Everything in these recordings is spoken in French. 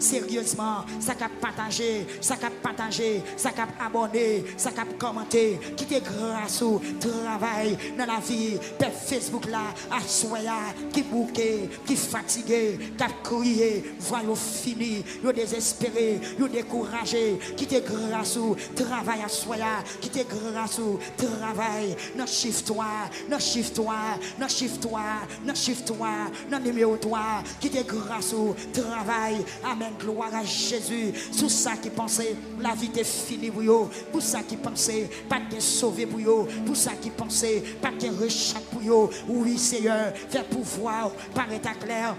sérieusement, ça cap partager, ça cap partager, ça cap abonner, ça cap commenter, qui te grâce au travail dans la vie, peuple Facebook là, à soya, qui bouqué, qui fatigué, qui a crié, voyons fini, yo désespéré, yo découragé, qui te grâce au travail à soya, qui te grâce au travail, non chiffre-toi, non chiffre-toi, non chiffre-toi, non chiffre-toi, non numéro 3, qui te grâce au travail, amen, gloire à Jésus, sous ça qui pensait, la vie est finie pour yo, pour ça qui pensait, pas de sauver pour yo, pour ça qui pensait, pas de rechappe pour yo, oui Seigneur, faire pouvoir, paraître clair.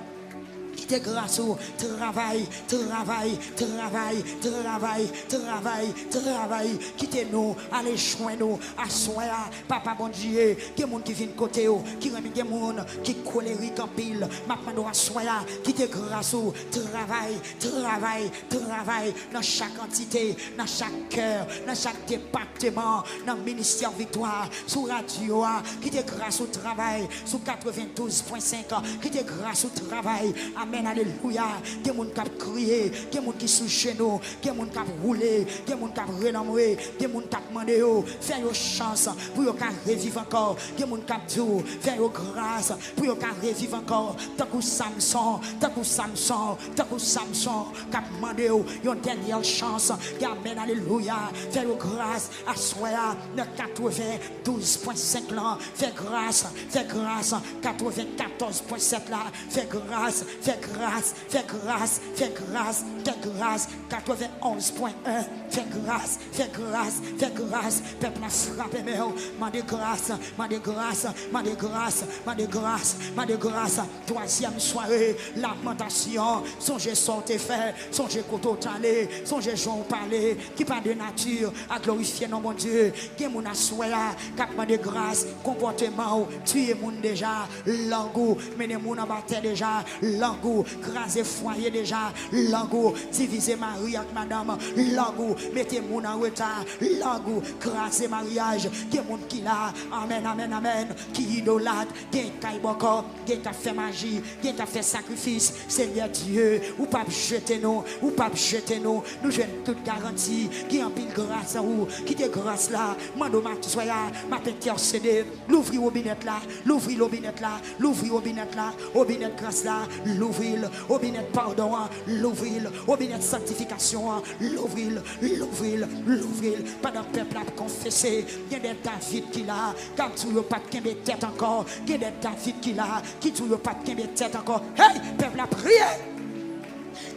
Qui te grâce au travail, travail, travail, travail, travail, travail, qui te nous, allez joindre nous, à soya, papa bon Dieu, qui est monde qui vient de côté, qui remet des monde, qui colérique en pile, maintenant à soya, qui te grâce au travail, travail, travail, dans chaque entité, dans chaque cœur, dans chaque département, dans le ministère Victoire, sur radio, qui te grâce au travail, sur 92.5, qui te grâce au travail, amen, alléluia. Qui est monde qui a crié, qui est monde qui sous genou, qui est monde qui a roulé, qui est monde qui a renombré, qui est monde qui a demandé, faire une chance pour qu'ils revivre encore, qui est monde qui a dit, faire une grâce pour qu'ils revivre encore. Tant que Samson, tant que Samson, tant que Samson, qui a demandé une dernière chance, qui amène, alléluia, faire une grâce à soi, dans 92.5 là, faire grâce, 94.7 là, faire grâce, faire grâce, faire grâce, faire grâce, faire grâce, 91.1, faire grâce, faire grâce, faire grâce, peuple a frappé, mais mande grâce, mande grâce, mande grâce, mande grâce, mande grâce, troisième soirée, lamentation, songez sortez faire, songez côté aller, songez Jean parler, qui parle de nature, à glorifier non mon Dieu, qui mon assoya, cap de grâce, comportement, tuer mon déjà, langue, mener mon abattre déjà, langue, craser foyer déjà, langue, diviser mari avec madame, langue, mettez mon en retard, langue, craser mariage, qui est mon qui là, amen, amen, amen, qui idolâtre, qui caille boko, qui t'a fait magie, qui t'a fait sacrifice, Seigneur Dieu, ou pas jeter nous, ou pas jeter nous, nous jouons toute garantie, qui en pile grâce à vous, qui te grâce là, mando ma soya, ma intercédé, l'ouvrir au binet là, l'ouvrir au binet là, l'ouvrir au binet là, au binet grâce là, l'ouvrir, au binet pardon, l'ouvrir, au binet sanctification, l'ouvrir, l'ouvrir, l'ouvrir, pas d'un peuple à confesser, il y a des David qui là, quand tu n'as pas de tête encore, il y a des David qui là, qui tu n'as pas de tête encore, hey, peuple à prier.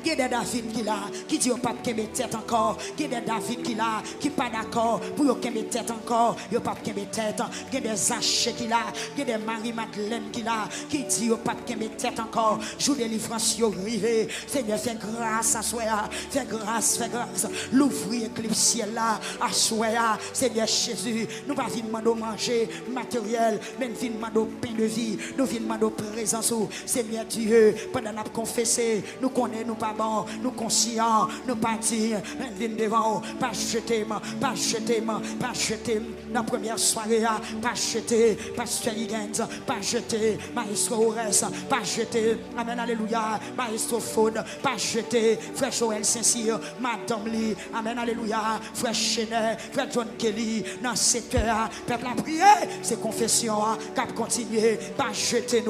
Il y a des David qui là, qui dit pas de tête encore. Il y a des David qui là, qui pas d'accord pour qu'il tête encore. Il n'y a pas de tête. Il y a des Zachée qui là, il y a des Marie-Madeleine qui là, qui dit pas de tête encore. Joue délivrance, yo rivé. Seigneur, fais grâce à soi. Fais grâce, fais grâce. L'ouvrir éclipse ciel là, à soi. Seigneur Jésus, nous pas venir de manger matériel, mais nous venons de pain de vie. Nous venons de présence. Seigneur Dieu, pendant nous confesser, nous connaissons nous pas bon, nous conscients, nous pas dire, nous devant, pas jeter, pas jeter, pas jeter, la première soirée, pas jeter, Pasteur Higgins, pas jeter, Maestro Ores, pas jeter, amen, alléluia, Maestro Faune, pas jeter, Frère Joël Saint-Cyr, Madame Lee, amen, alléluia, Frère Chenet, Frère John Kelly, dans ce secteur, peuple a prié, c'est confession, cap continuer, pas jeter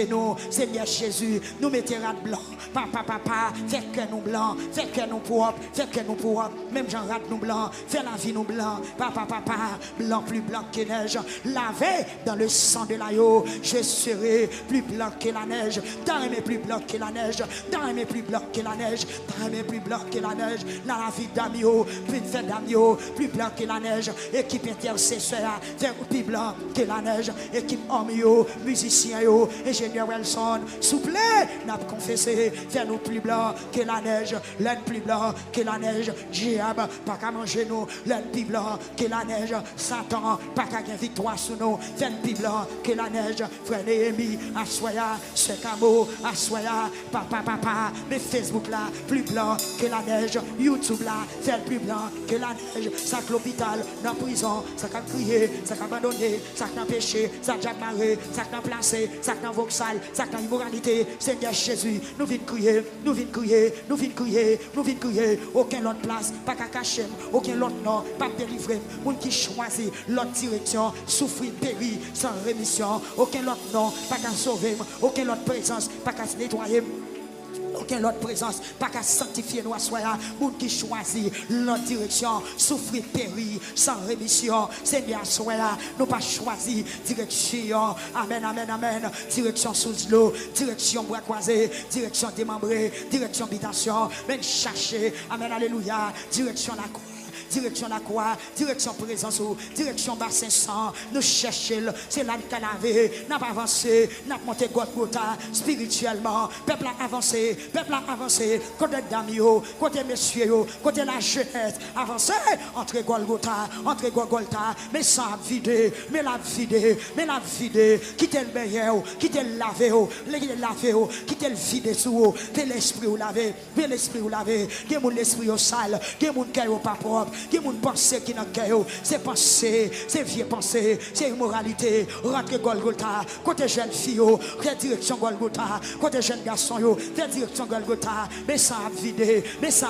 nous, Seigneur Jésus, nous mettez rat blanc, papa, fais que nous blancs, fais que nous propres, même j'en rate nous blancs, fais la vie nous blancs, papa, blanc plus blanc que neige, lavé dans le sang de l'agneau, je serai plus blanc que la neige, dans mes plus blanc que la neige, dans mes plus blanc que la neige, dans mes plus blanc que la neige, dans la vie d'Amio, plus fait d'Amio, plus blanc que la neige, équipe intercesseur, faire plus blanc que la neige, équipe Amio, musicien, ingénieur Wilson, souple, n'a confessé, faire nous plus blanc que la neige, l'aine plus blanc que la neige, diable, pas qu'à manger nous, l'aine plus blanc que la neige, Satan, pas qu'à gagner victoire sur nous, faire plus blanc que la neige, frère Néhémie, Assoya, Sekamo, Assoya, papa, mais Facebook là, plus blanc que la neige, YouTube là, faire plus blanc que la neige, ça que l'hôpital, dans la prison, ça qu'a crié, ça qu'a abandonné, ça qu'a péché, ça qu'a marré, ça qu'a placé, ça qu'a voxal, ça qu'a immoralité, Seigneur Jésus, nous venons crier, nous venons crier, nous venons crier, nous venons crier. Aucun autre place, pas qu'à cacher, aucun autre nom, pas délivrer. Moun qui choisit l'autre direction, souffrir, périr, sans rémission. Aucun autre nom, pas qu'à sauver, aucun autre présence, pas qu'à se nettoyer. Aucun autre présence, pas qu'à sanctifier nous à soi. Moun qui choisit l'autre direction, souffrir, périr, sans rémission. Seigneur, soi nous pas choisi direction. Amen, amen, amen. Direction sous l'eau, direction bras croisés, direction démembrée, direction habitation. Mais chercher, amen, alléluia, direction la croix. Direction la croix, direction présence, direction bassin sang, nous cherchons, c'est là qu'à laver, n'a pas avancé, n'a pas monté Golgotha spirituellement, peuple a avancé, côté dames, côté messieurs, côté la jeunesse, avancé, entre Golgotha, mais sans vider, mais la vider, quittez le meilleur, quittez le laver, quittez le vider sous, que l'esprit ou laver, que mon l'esprit au sale, que mon cœur au pas propre. Qui moun pensée qui n'a cœur, c'est pensée, c'est vieux pensée, c'est immoralité. Rentre Golgotha, côté jeune fille, fait direction Golgotha, côté jeune garçon, fait direction Golgotha. Mais ça a vidé, Est-ce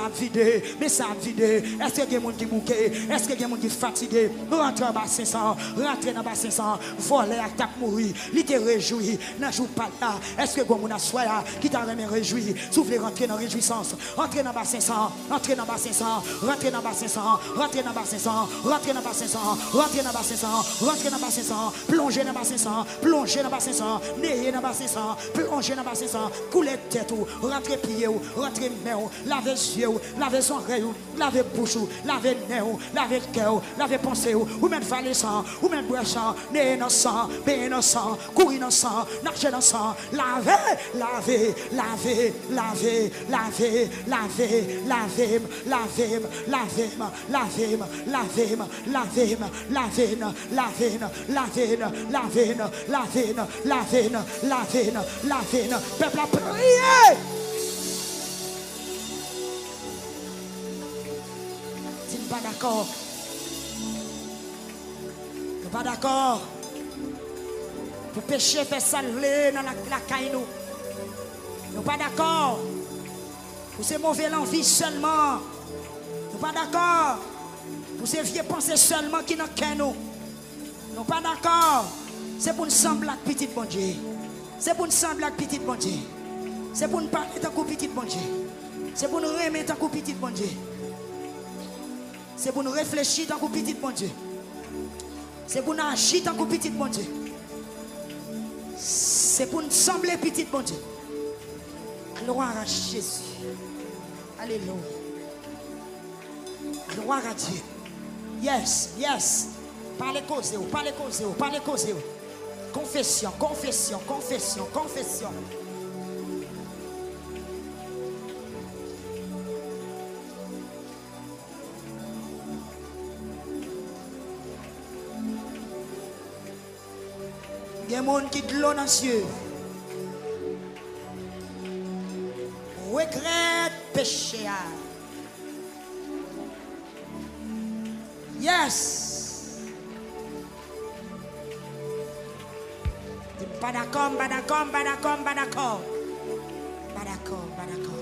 que y a moun qui bouquet, est-ce que y a moun qui fatigué? Rentre en bas 500, rentre dans bas 500, voler à tape mourir, li te réjouir, n'a joue pas là. Est-ce que y a moun à soi qui t'a remis réjoui, souffle rentrer dans réjouissance, rentre dans bas 500, rentre dans bas 500, rentre dans bas 500. Rentrez dans le bassin sang, rentrez dans le bassin sang, rentrez dans le bassin sang, rentrez dans le bassin sang, plongez dans le bassin sang, plongez dans le bassin sang, n'ayez dans le bassin sang, plongez dans le bassin sang, coulez tête ou, rentrez pied ou, rentrez main ou, lavez yeux ou, lavez oreille ou, lavez bouche ou, lavez nez ou, lavez cœur, lavez pensée ou même valer sang, ou même boire sang, n'ayez dans sang, baigner dans sang, courir dans sang, nager dans sang, lavez, peuple a prié. Tu n'es pas d'accord? Tu n'es pas d'accord? Pour pécher, faire saler dans la caille nous. Nous pas d'accord. Pour ces mauvais l'envie seulement. Nous pas d'accord. Pour ces vieux pensées seulement qui n'ont qu'un nous. Nous pas d'accord. C'est pour nous sembler avec petit bon Dieu. C'est pour nous sembler avec petit bon Dieu. C'est pour nous parler tant que petit bon Dieu. C'est pour nous remettre tant que petit bon Dieu. C'est pour nous réfléchir tant que petit bon Dieu. C'est pour nous agir tant que petit bon Dieu. C'est pour nous sembler petit bon Dieu. Gloire à Jésus. Alléluia. Gloire à Dieu. Yes, yes. Parlez causez, parlez causez, parlez causez. Confession, confession, confession, confession. Il y a des gens qui de l'eau dans les yeux. Regrette péché. Yes. Pas d'accord, pas d'accord, pas d'accord, pas d'accord. Pas d'accord, pas d'accord.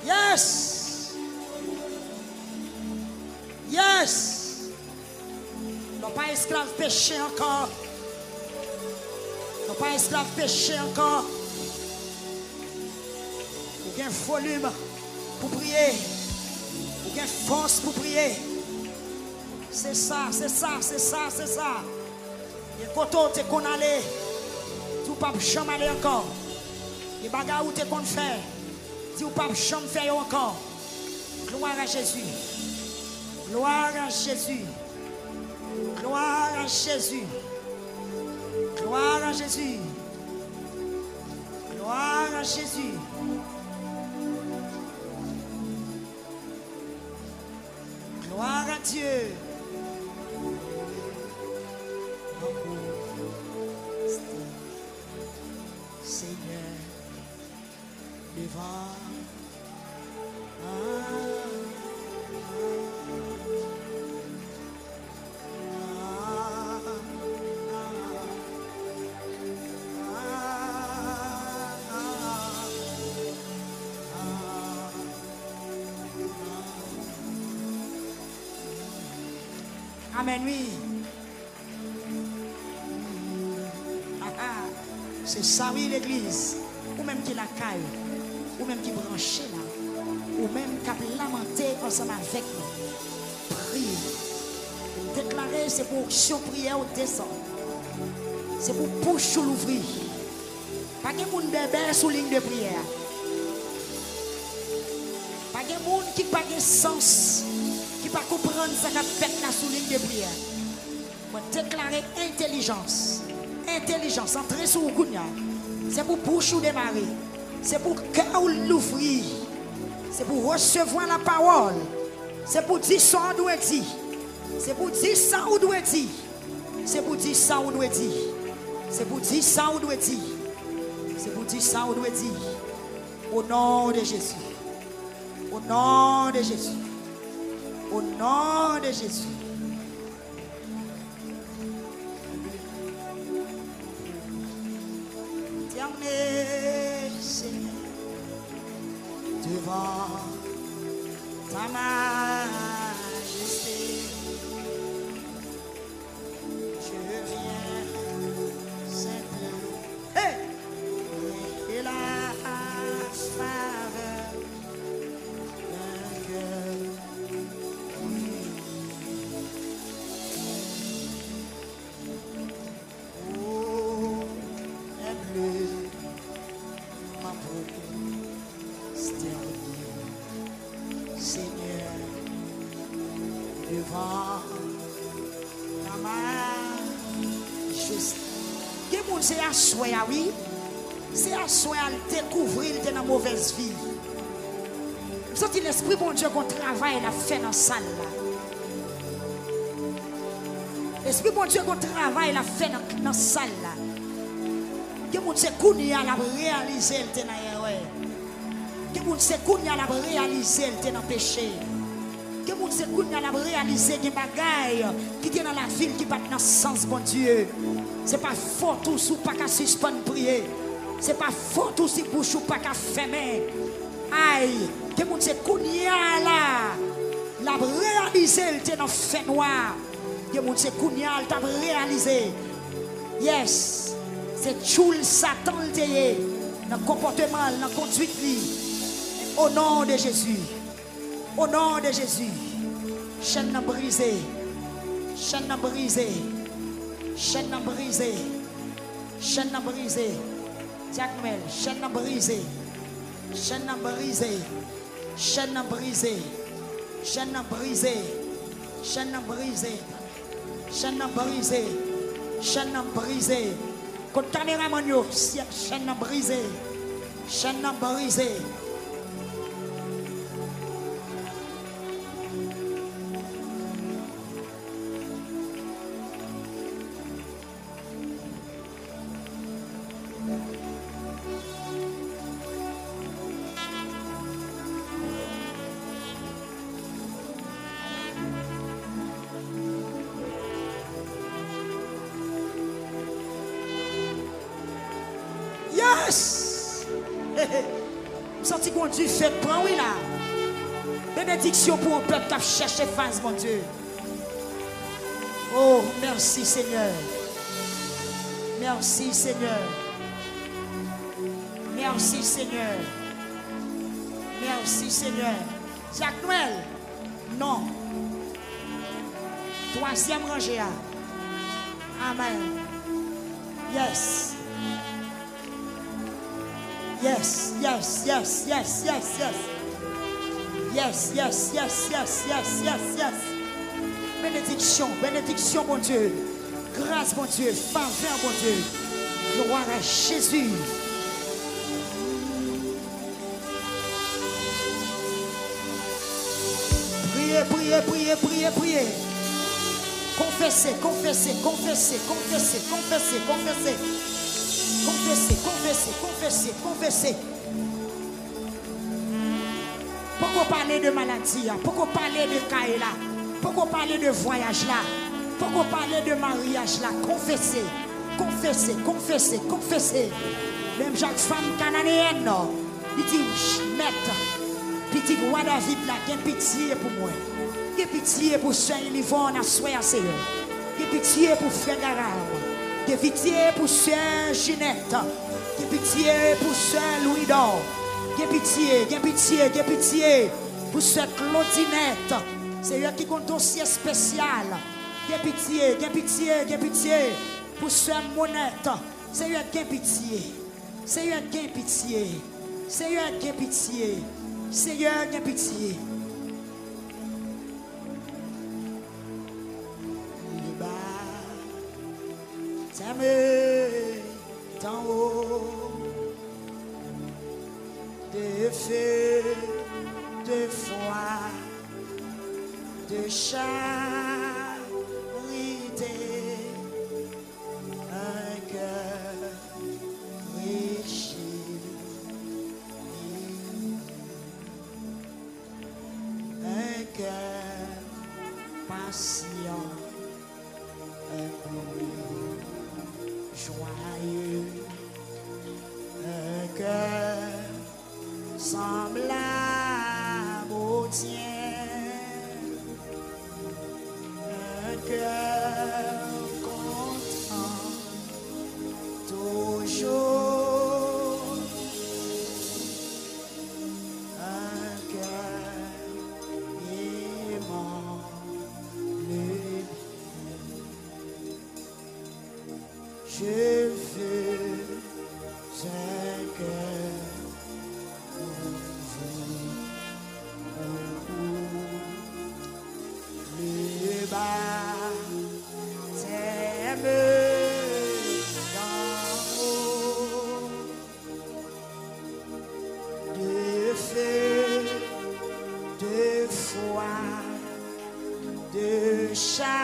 Yes. Yes. Non pas esclave péché encore. Non pas esclave péché encore. Ou bien volume pour prier. Ou bien force pour prier. C'est ça, c'est ça, c'est ça, c'est ça. Et quand on te qu'on allait, tout pas jamais aller encore. Les bagarres où tu comptes faire, dis ou pas jamais faire encore. Gloire à Jésus. Gloire à Jésus. Gloire à Jésus. Gloire à Jésus. Gloire à Jésus. Gloire à Dieu. Seigneur, devant. Amen, oui. C'est ça, oui, l'église. Ou même qui la caille, ou même qui branche là, ou même qui a lamenté ensemble avec nous. Prie. Déclarer, c'est pour action prière au descend. C'est pour pousser l'ouvrir. Pas de monde bébé sous ligne de prière. Pas de monde qui n'a pas de sens, qui ne peut pas comprendre ce qu'a fait la sous ligne de prière. Moi, déclarer intelligence. Intelligence, entrer sur le Kounia. C'est pour bouche ou démarrer. C'est pour cœur l'ouvrir. C'est pour recevoir la parole. C'est pour dire ça on doit dire. C'est pour dire ça on doit dire. C'est pour dire ça on doit dire. C'est pour dire ça on doit dire. C'est pour dire ça on doit dire. Au nom de Jésus. Au nom de Jésus. Au nom de Jésus. Seigneur, devant ta majesté, je viens simplement et la faveur d'un cœur. Oh, aime-le. Seigneur, devant ta majesté. Quel monde c'est à souhait, oui? C'est à souhait à découvrir dans la mauvaise vie. Vous sentez l'esprit, bon Dieu, qu'on travaille la fait dans la salle. L'esprit, bon Dieu, qu'on travaille la fait dans la salle. Que moun se kounya la réaliser le dans erreur. Que moun se kounya la réaliser le dans péché. Que moun se kounya la réaliser des bagailles qui sont dans la ville qui bat dans sens bon Dieu. C'est pas fort tout sous pas qu'à suspendre prier. C'est pas fort tout si bouche ou pas qu'à fermer. Aïe, que moun se kounya la réaliser le dans fait noir. Que moun se kounya la réaliser. Yes. C'est choule Satan dans le comportement, dans la conduite. Au nom de Jésus. Au nom de Jésus. Chaîne brisée. Chaîne brisée. Chaîne brisée. Chaîne brisée. Jacmel, chaîne brisée. Chaîne brisée. Chaîne brisée. Chaîne brisée. Chaîne brisée. Chaîne brisée. Chaîne brisée. Contre caméraman, chaîne brisée. Chaîne brisée. Yes! Senti qu'on Dieu fait prendre, oui là. Bénédiction pour un peuple qui a cherché face, mon Dieu. Oh, merci Seigneur. Merci Seigneur. Merci Seigneur. Merci Seigneur. Jacques Noël? Non. Troisième rangée. Amen. Yes. Yes, yes, yes, yes, yes, yes. Yes, yes, yes, yes, yes, yes, yes. Bénédiction, bénédiction, mon Dieu. Grâce, mon Dieu. Faveur, mon Dieu. Gloire à Jésus. Priez, priez, priez, priez, priez. Confessez, confessez, confessez, confessez, confessez, confessez. Confessez, confessez, confessez, confessez. Pourquoi parler de maladie? Pourquoi parler de caille là? Pourquoi parler de voyage là? Pourquoi parler de mariage là? Confessez, confessez, confessez, confessez. Même Jacques femme cananéenne, non? Il dit, maître, petit roi David là, qu'il y a pitié pour moi. Qu'il y a pitié pour Saint Yvonne à soya Seigneur. Qu'il y a pitié pour Frère Garam. Qu'il y a pitié pour Sœur Ginette. Qu'il y a pitié pour Sœur Louis d'Or. Qu'il y a pitié, qu'il y a pitié, qu'il y a pitié pour Sœur Claudinette. C'est eux qui compte dossier spécial. Qu'il y a pitié, qu'il y a pitié, qu'il y a pitié pour Sœur Monette. C'est eux qui ont pitié. C'est eux qui ont pitié. C'est eux qui ont pitié. C'est eux qui ont pitié. D'en haut, de feu, de foi, de charité, un cœur riche, un cœur patient, un joyeux, un cœur semblable au tien, un cœur content, toujours, un cœur aimant le bien. Je veux un cœur le baptême d'en haut, de feu, de foi, de charité.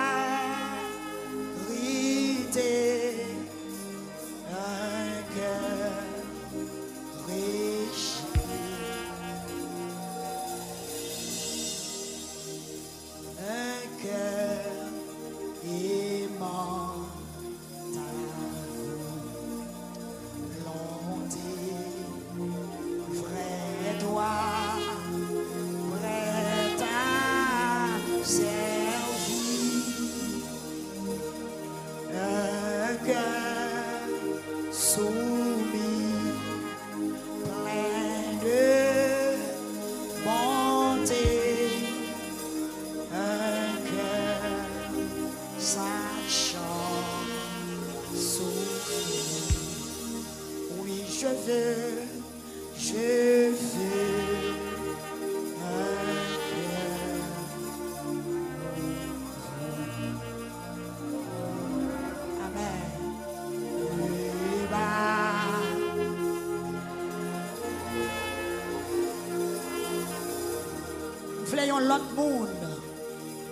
L'autre monde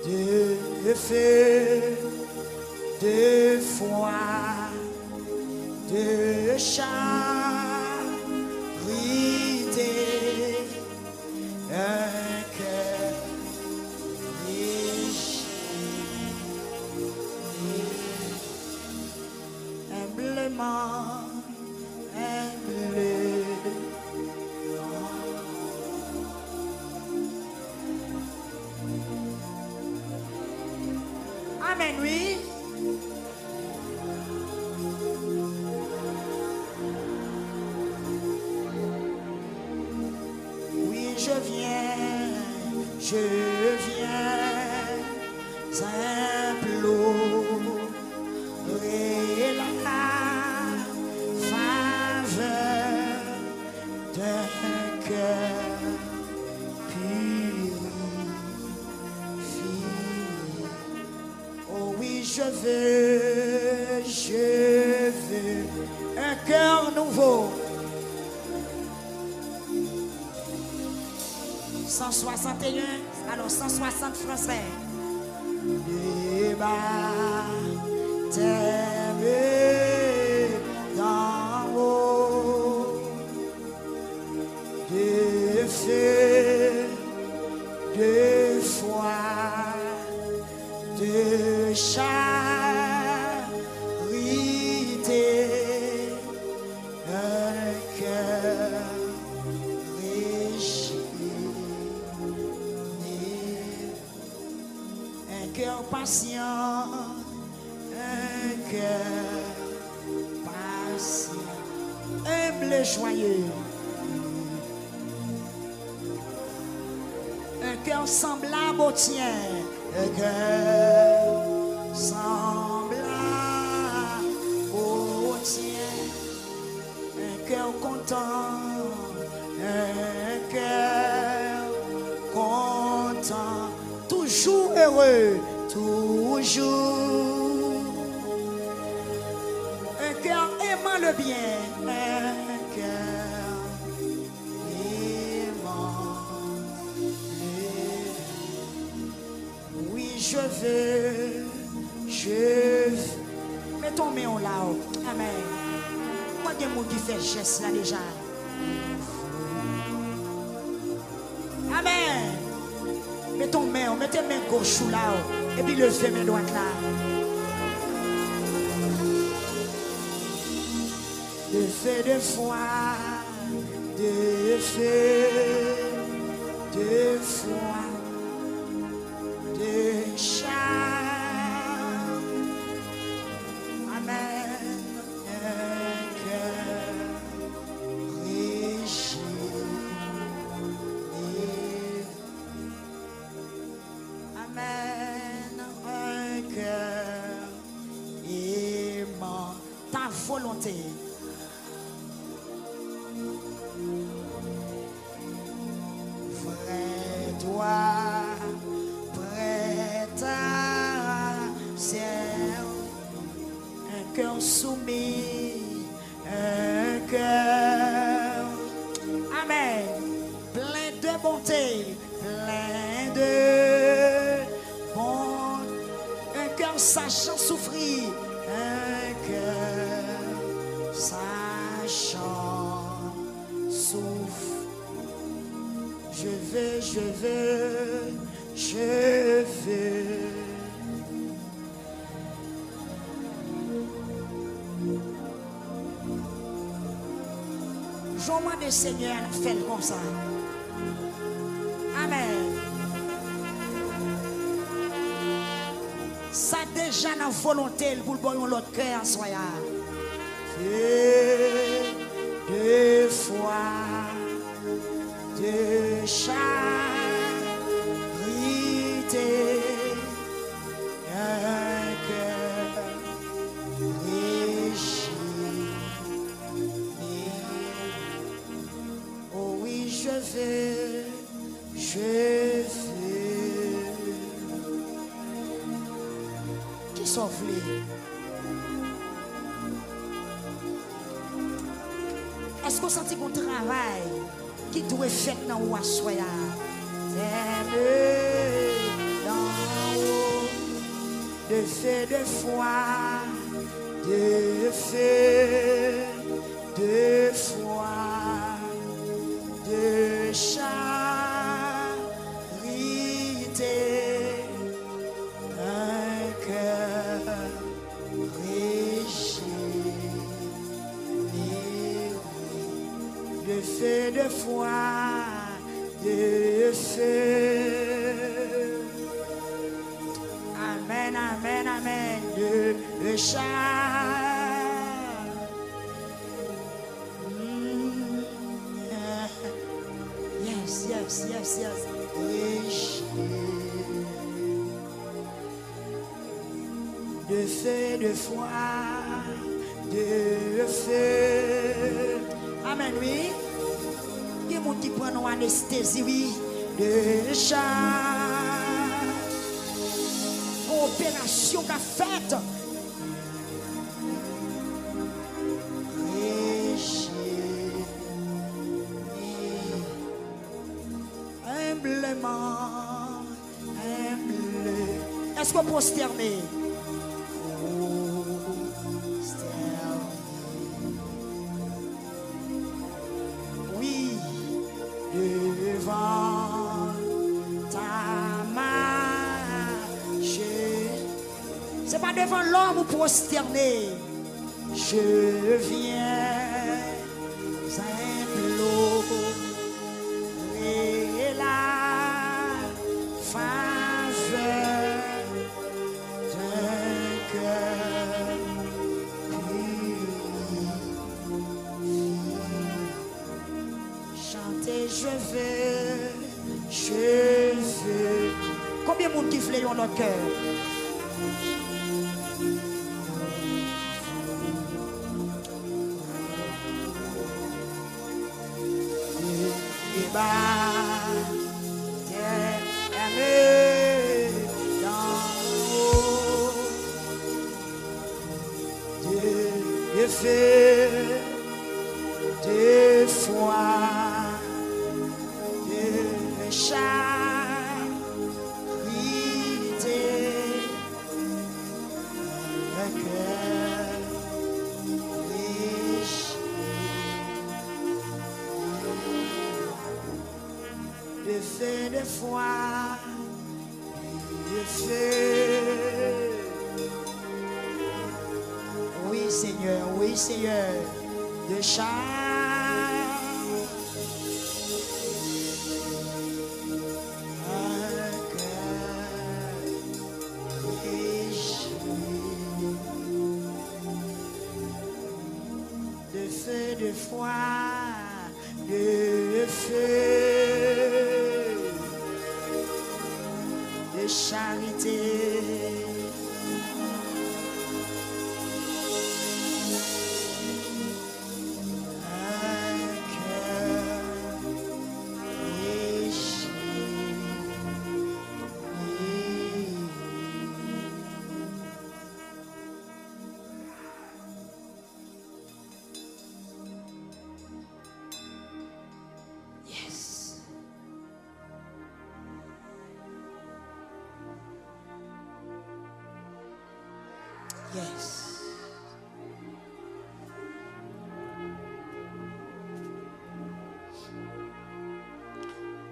de feu, de foi, de charité, un cœur riche, humblement, humble. Amen, oui. Oui, je viens implorer la faveur je veux un cœur nouveau. 161, alors 160 français. Des baptêmes d'en haut, de feu, de foi, de charité, un cœur régi, un cœur patient, un cœur patient, humble et joyeux, un cœur semblable au tien, un cœur semblable au tien, un cœur content, un cœur content, toujours heureux, toujours, un cœur aimant le bien, un cœur aimant le bien. Oui, je veux, mets ton main là-haut, amen. Moi, il y a des gens qui font geste là déjà. Amen. Mets ton main, mets tes mains gauche là-haut, et puis levez main droite là. De feu de foi, de feu de foi, de charme. Amen. Un cœur régi. Amen. Un cœur aimant ta volonté. Prête à servir, un cœur soumis, un cœur, amen, plein de bonté, plein de bon, un cœur sachant souffrir, un cœur sachant souffrir. Je veux, je veux, je veux. Je demande au Seigneur de faire comme ça. Amen. Ça déjà dans la volonté pour le bon l'autre cœur en soya. De foi. De charité, un cœur régi. Oh oui, je veux, je veux. Qui s'offre? Est-ce qu'on sentit qu'on travaille? Qui doit faire dans ou à soya? Dans haut, de feu de foi, de feu de foi, de charité, un cœur régi. De feu de foi, de feu. Amen, amen, amen. De char. Yes, yes, yes, yes. De feu de foi, de feu. Amen, oui. Il y a des gens qui prennent une anesthésie, oui, de char. opération qu'a faite. Humblement, est-ce qu'on prosterner? Oui, devant ta marche. C'est pas devant l'homme ou prosterner. Je viens implorer la faveur d'un cœur pur. Chanter, je veux. Combien de monde qui veut dans notre cœur? De foi, de charité, le cœur riche, de feu, de foi, de feu. Oui Seigneur, de charme, un cœur riche, de feu, de foi, de feu, de charité. Yes.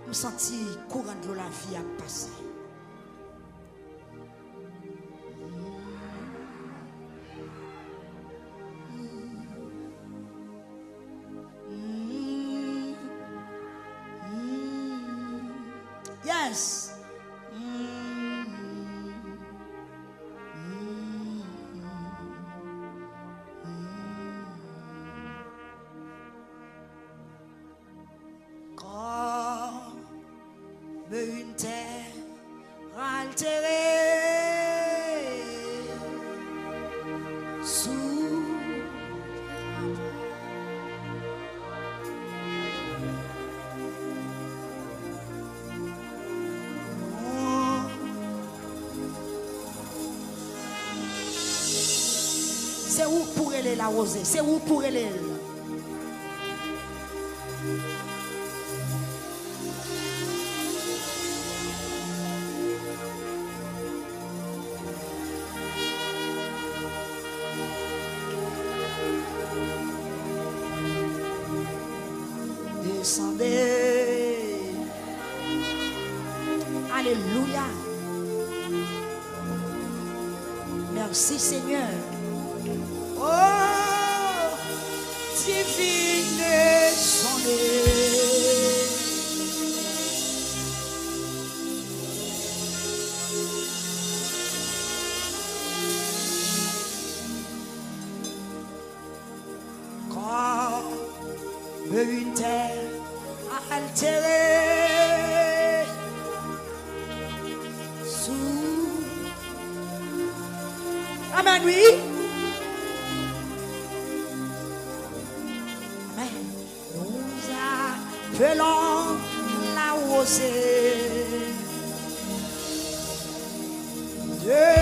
Je sens courant de la vie à passer. Yes. Une terre altérée sous c'est où pour aller la rosée, c'est où pour aller. Descendez. Alléluia. Merci Seigneur. Oh, divine descendez. Comme une terre altérée sous. Amen, oui. Amen. Nous appelons la rosée de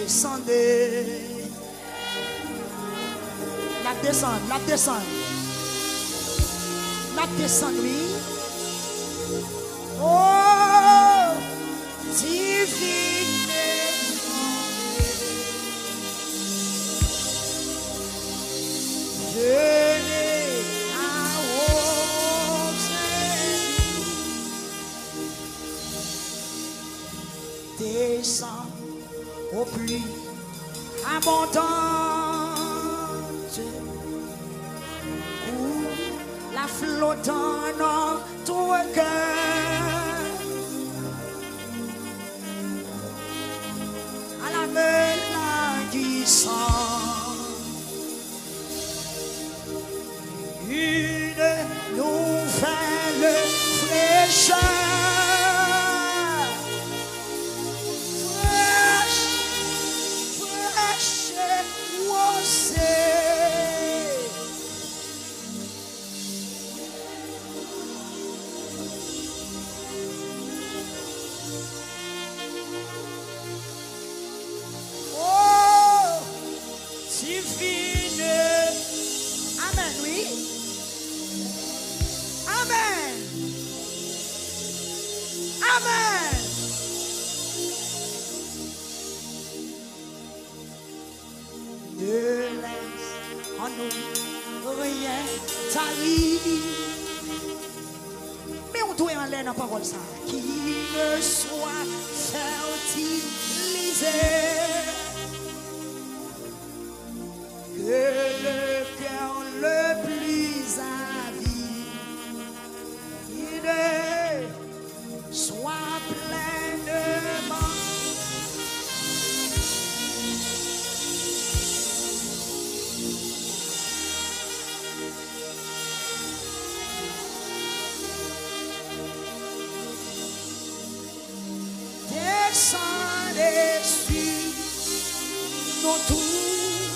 descendez. La descendre, la descendre. La descendre, oui. Oh, divine. Venez arroser. Descends au plus abondante, où la flottant dans ton cœur, à la mélanguissant, une nouvelle fraîcheur. Mais on doit en l'air dans la parole ça. Qui ne soit fertilisé, que le cœur le plus avide soit pleinement. Descendez sur nos tours.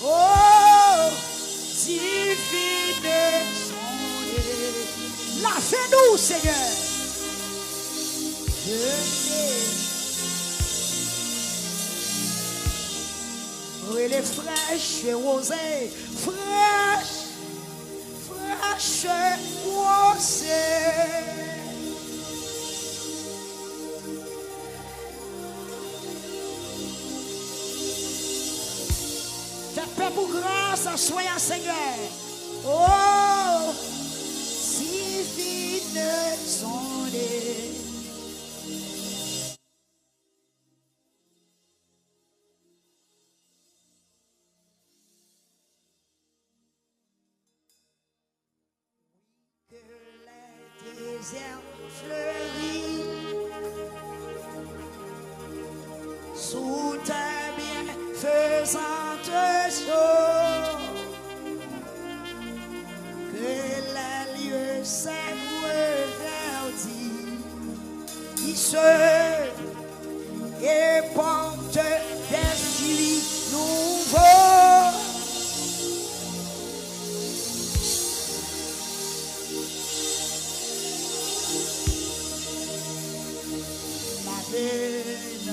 Oh, divine sondée. La fais-nous, Seigneur. Oui, les fraîches et rosées, fraîches, fraîches et rosées. Fais pour grâce à soyez Seigneur. Oh, si vite sondé. Que les déserts fleurissent sous ta bienfaisante eau, que les lieux secs reverdis et portent des fruits nouveaux. Ma peine,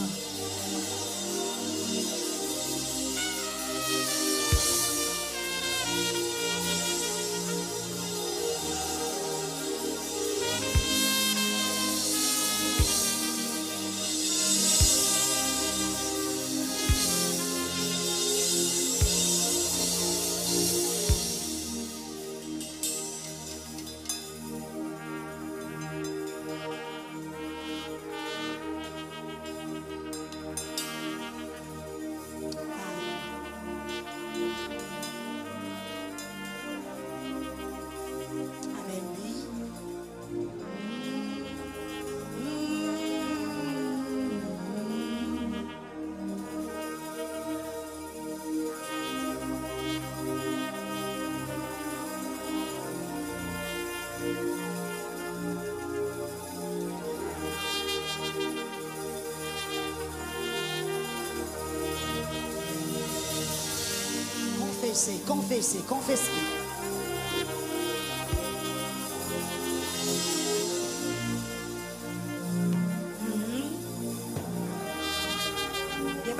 confessez, confessez.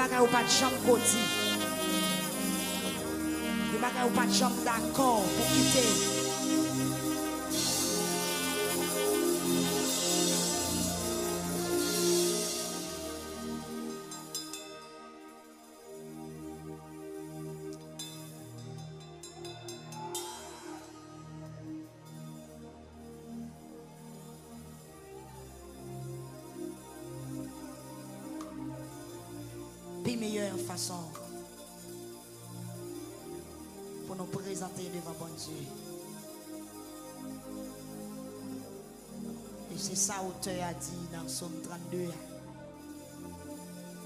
bagages pas de chambre côté. Des bagages pas de chambre d'accord pour quitter. Meilleure façon pour nous présenter devant bon Dieu. Et c'est ça l'auteur a dit dans Psaume 32.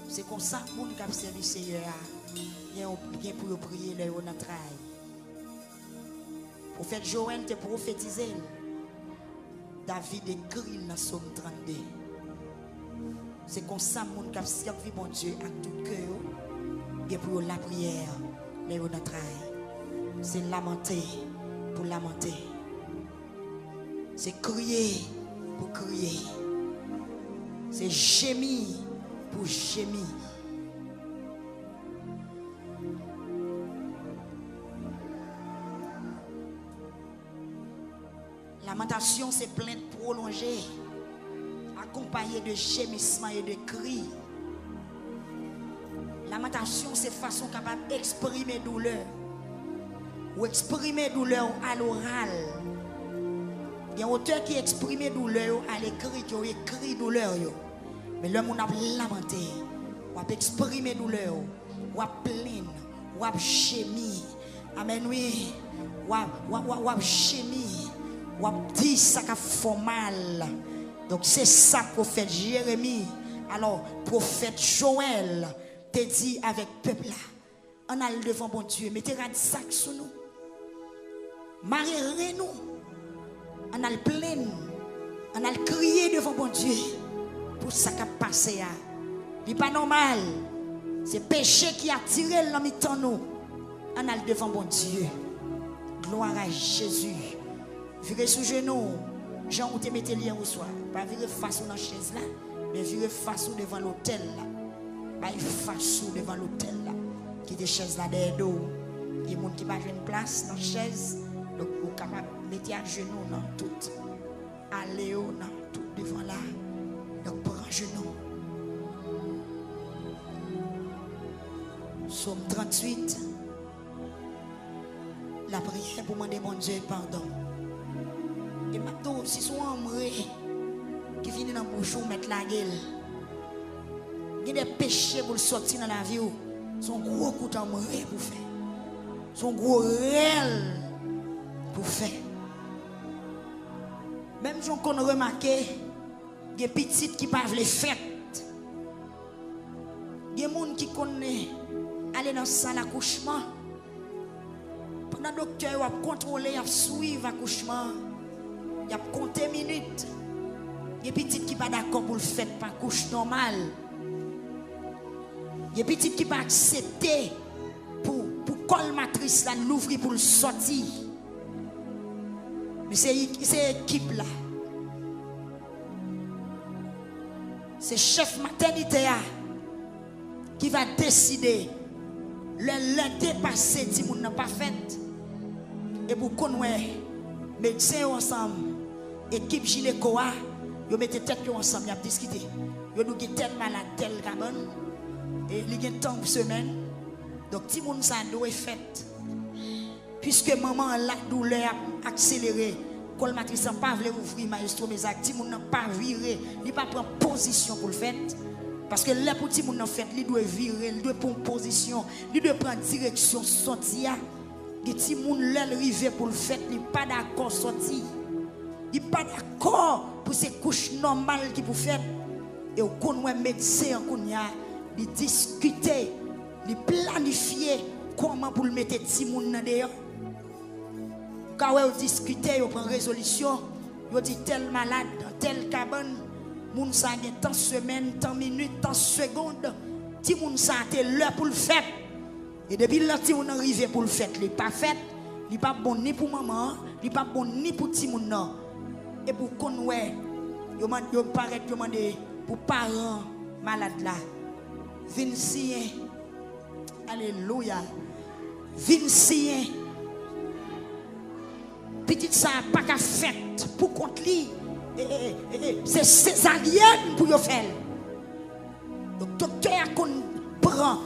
C'est comme ça que les gens qui ont servi le Seigneur viennent pour prier leur travail. Le prophète Joël te prophétisé. David écrit dans Psaume 32. C'est comme ça que les gens qui ont servi mon Dieu à tout cœur, et pour la prière, les travail. C'est lamenter pour lamenter. C'est crier pour crier. C'est gémir pour gémir. Lamentation, c'est plainte prolongée, accompagné de gémissements et de cris. Lamentation, c'est façon capable d'exprimer douleur. Ou exprimer douleur à l'oral. Il y a un auteur qui exprime douleur à l'écrit, qui écrit douleur. Mais l'homme a lamenté, ou a exprimé douleur, ou a plaindre, ou a gémir. Amen, oui. Ou a gémir, ou a dit ça qui fait mal. Donc c'est ça, prophète Jérémie. Alors, prophète Joël te dit avec peuple là, on a le devant bon Dieu, mettez un sac sur nous. Mariez-nous. On a le plaindre, on a le crier devant bon Dieu pour ça qui a passé. Ce n'est pas normal. C'est péché qui a tiré dans mi-temps nous. On a le devant bon Dieu. Gloire à Jésus. Virez sous genou. Jean, où te mettez lien au soir. Pas virer face dans la chaise là, mais virer face devant l'hôtel là. Pas face devant l'hôtel là. Qui des chaises là derrière nous. Il y a des gens qui n'ont pas une place dans la chaise. Donc, vous êtes capable de mettre à genoux dans tout. Allez dans tout devant là. Donc, prends genoux. Psaume 38. La prière pour demander mon Dieu pardon. Et maintenant, si son amré qui vient dans le bouche ou mettre la gueule, il y a des péchés pour sortir dans la vie. Son gros coup d'amré pour faire. Son gros réel pour faire. Même si on a remarqué, il y a des petites qui peuvent les faire. Il y a des gens qui connaissent aller dans la salle d'accouchement. Pendant que le docteur a contrôlé, a suivi l'accouchement, il a compté minutes. Il y a des petites qui ne sont pas d'accord pour le faire par couche normale. Il y a des petites qui ne sont pas acceptées pour colmatrice l'ouvrir pour le sortir. Mais c'est l'équipe là. C'est chef maternité qui va décider le dépasser si vous n'avez pas fait. Et pour qu'on ait médecins ensemble, équipe gynécoa, vous mettez tête ensemble, vous discuté. Vous avez tel malade, tel cabane, et il y a tant de semaines. Donc, si vous avez fait, puisque maman a la douleur accélérée, colmatrice n'a pas voulu ouvrir maestro, mes actes, si vous n'avez pas viré, il ne pas prendre position pour le faire. Parce que là, pour tout le monde fait, il doit virer, il doit prendre position, il doit prendre direction, sortir. Et si le monde arrive pour le faire, il n'est pas d'accord sortir. Il n'est pas d'accord pour ces couches normales qu'il peut faire. Et au coup, nous, médecins, il discuter, il planifier comment pour le mettre petit monde dans dehors. Quand vous discutez, vous prenez résolution, vous dites tel malade, tel cabane. Moun sa gen tant semaine, tant minutes, tant secondes. Ti moun sa te l'heure pour le faire. Et depuis là, ti moun arrive pour le faire, il n'est pas fait. Il n'est pas bon ni pour maman, il n'est pas bon ni pour ti moun nan. Et pour qu'on ouais, yo paraît demander pour parents malades là. Vincien. Alléluia. Vincien. Petit ça pas qu'à fête pour contre lui. C'est césarienne pour le faire. Donc docteur qu'on prend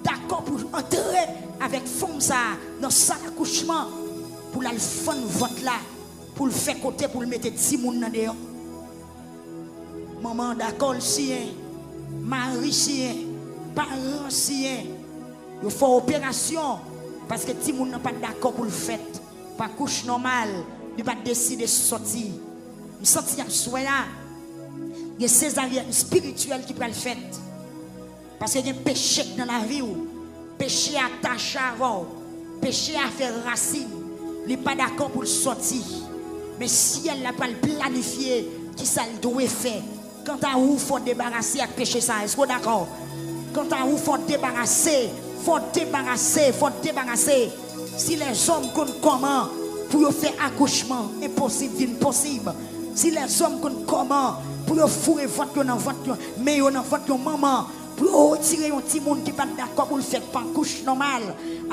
d'accord pour entrer avec femme ça dans salle d'accouchement pour la faire vote là pour le faire côté pour le mettre 10 moun dans dehors. Maman d'accord sien, mari sien, parents sien. Il faut opération parce que 10 moun n'a pas d'accord pour le faire. Pas couche normal, il pas décider de sortir. Je sens qu'il y a un soin là. Il y a césarienne spirituelle qui peut le faire. Parce qu'il y a un péché dans la vie. Péché attaché avant. Péché à faire racine. Il n'est pas d'accord pour le sortir. Mais si elle n'a pas le planifié, qui ça doit faire? Quand à où il faut débarrasser avec péché ça, est-ce que vous d'accord? Quand à où il faut débarrasser, faut débarrasser. Si les hommes connaissent comment pour faire accouchement, impossible, impossible. Si les hommes connaissent comment pour fourrer votre dans votre mais dans votre maman, pour retirer un petit monde qui n'est pas d'accord pour le faire pas couche normal,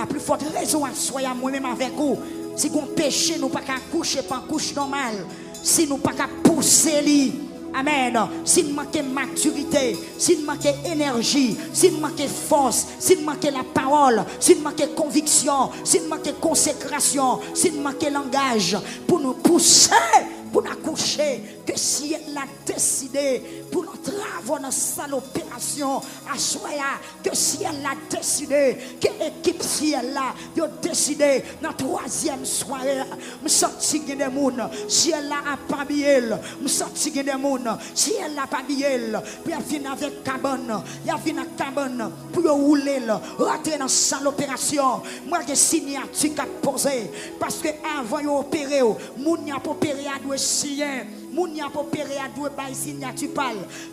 à plus forte raison à soyez moi-même avec vous. Si vous péché, nous pas qu'à coucher pas couche normale. Si nous pas qu'à pousser lui. Amen. S'il manque maturité, s'il manque énergie, s'il manque force, s'il manque la parole, s'il manque conviction, s'il manque consécration, s'il manque langage, pour nous pousser, pour nous accoucher, que si elle a décidé pour nous travailler dans cette opération, à soya, que si elle a décidé, que l'équipe si elle a décidé dans la troisième soirée, je sorti des gens, si elle a pas bien, je sorti des gens, si elle a pas bien, puis elle vient avec cabane, elle vient avec cabane, pour rouler, rentrer dans cette opération, moi je signe à tu qu'à poser, parce que avant d'opérer, moun n'y a pas opéré à douer sien. Moun n'y a pas opéré à doué bail signature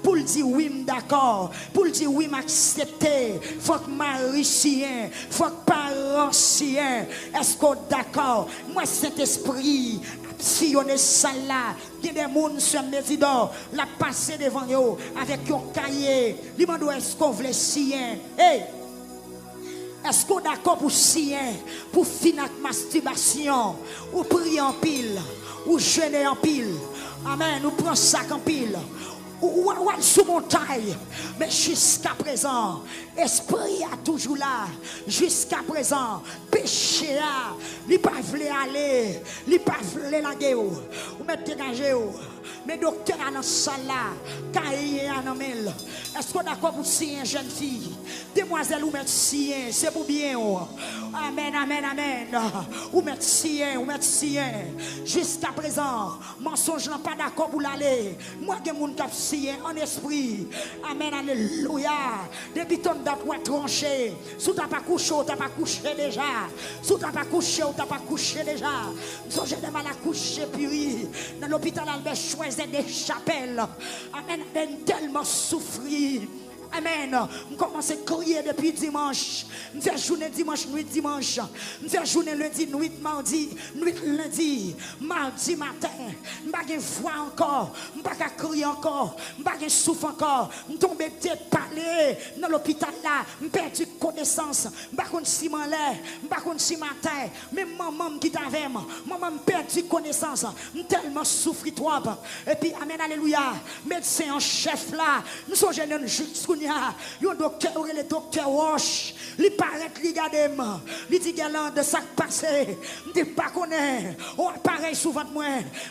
pour le dire oui d'accord, pour le dire oui m'accepter, faut que mari sien, faut que parents sien, est-ce qu'on d'accord? Moi Saint-Esprit si on est salle là, il y a des gens sur Mésidor, la passer devant eux avec un cahier, ils demandent est-ce qu'on veut sien? Hey! Est-ce qu'on est d'accord pour sien, pour finir avec masturbation, ou prier en pile, ou jeûner en pile? Amen, nous prenons ça en pile. Ou sous montagne. Mais jusqu'à présent, esprit a toujours là. Jusqu'à présent, péché a. Il pas voulu aller. Il pas voulu la guerre. Ou mettre dégagé. Mais docteur a dans salle là. Cahier a dans mail. Est-ce qu'on est d'accord pour si une jeune fille? Demoiselle ou mettre si c'est pour bien. Amen, amen, amen. Ou mettre si ou mettre si. Jusqu'à présent, mensonge n'a pas d'accord pour l'aller. Moi, j'ai mon cap si en esprit. Amen, alléluia. Depuis ton date ou tranché. Si tu n'as pas couché, tu n'as pas couché déjà. Si tu n'as pas couché, tu n'as pas couché déjà. Si j'ai des mal à coucher, puis dans l'hôpital Albert choisi des chapelles. Amen, tellement souffrir. Amen. Je commence à crier depuis dimanche. Je fais journée dimanche, nuit dimanche. Je fais journée lundi, nuit mardi, nuit lundi, mardi matin. Je n'ai pas voix encore. Je n'ai pas crier encore. Je n'ai pas souffle encore. Je tombe tête parler dans l'hôpital là. Je perds connaissance. Je n'ai pas si je n'ai pas si matin. Même maman qui t'avait, maman perdu connaissance. Je tellement souffri trop. Et puis, amen, alléluia. Médecin en chef là. Nous sommes jeunes jusqu'au le docteur, le docteur Roche, il paraît qu'il regarde, il dit galant de ça passé, il dit pas connaît, on apparaît souvent moi,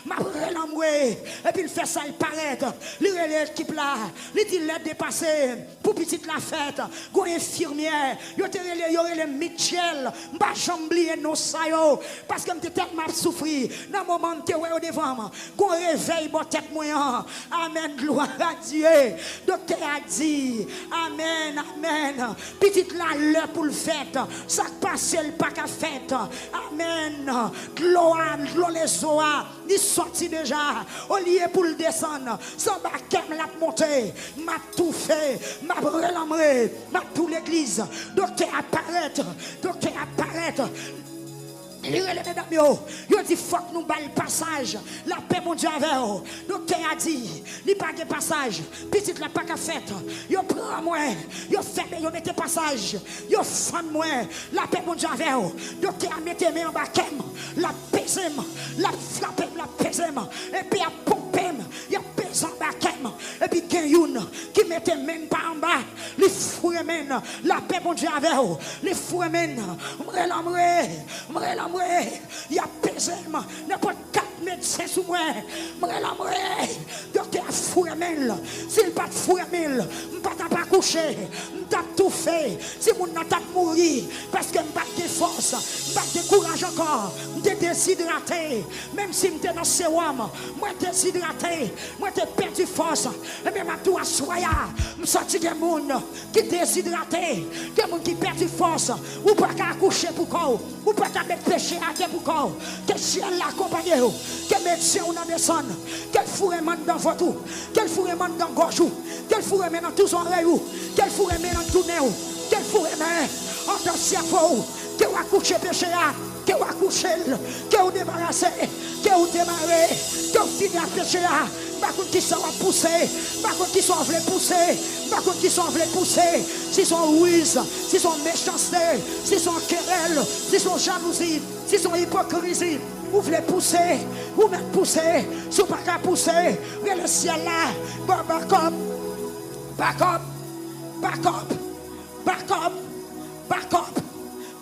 m'a relamoué, et puis il fait ça, il paraît, il relève l'équipe là, il dit l'aide dépassé, pour petite la fête, go infirmière, il y aurait les Mitchell, m'a jamblié nos saillots, parce que m'était tellement souffri, dans le moment où tu es au devant, go réveille mon tête moyen, amen, gloire à Dieu, docteur a dit, amen, amen. Petite la l'heure pour le fête. Ça passe le pas qu'à fête. Amen. Gloire, les oa. Il sorti déjà. Au lieu pour le descendre. Sans baquem la montée. M'a tout fait. M'a relamré. M'a tout l'église. Docteur apparaître. Docteur apparaître. Il y a les mesdames, il dit faut que nous balle passage. La paix, mon Dieu, avec eux. Docteur a dit, il n'y a pas de passage. Petite la pas qu'à faire. Il prend moi, il fait, il met passage. Il fait moi, la paix, mon Dieu, avec eux. Docteur a mis mes mains en bas, la pèse, la frappe, la pèse. Et puis il a pompé, il a pèse en bas, et puis il y a une qui met mes mains par en bas. Les fouets, la paix, mon Dieu, avec eux. Les fouets, il y a pesé, n'importe 4 médecins sous moi. Docteur a fouillé mille. S'il pas de fouillé mille, je ne vais pas coucher. Je vais tout fait. Si je ne vais pas mourir, parce que je n'ai pas de force, je n'ai pas de courage encore. Je suis déshydraté. Même si je suis dans ce sérum, je suis déshydraté. Je suis perdu force. Et même à tout à soya, je suis sorti des gens qui sont déshydratés. Des gens qui perdent force. Ou pas qu'à coucher pour quoi. Ou pas qu'à mettre péché à terre pour quoi. Que ciel l'accompagne. Que médecin on a descend. Quel fourrement dans votre. Quel fourrement dans gorge. Quel fourrement dans tous oreilles. Quel fourrement dans tout nez. Quel fourrement en dans cerveau. Que vous accouchez péché à. Que vous accouchez. Que vous débarrassez. Que vous démarrez. Que vous finissez à péché à. Par contre qui sont poussés, par contre qui sont voulés pousser, par contre qui sont voulés pousser, si sont ruses, si sont méchanceté, si sont querelles, si sont jalousie, si sont hypocrisie, vous voulez pousser, vous même pousser, si vous pas qu'à pousser, mais le ciel là, back up, back up, back up, back up, back up,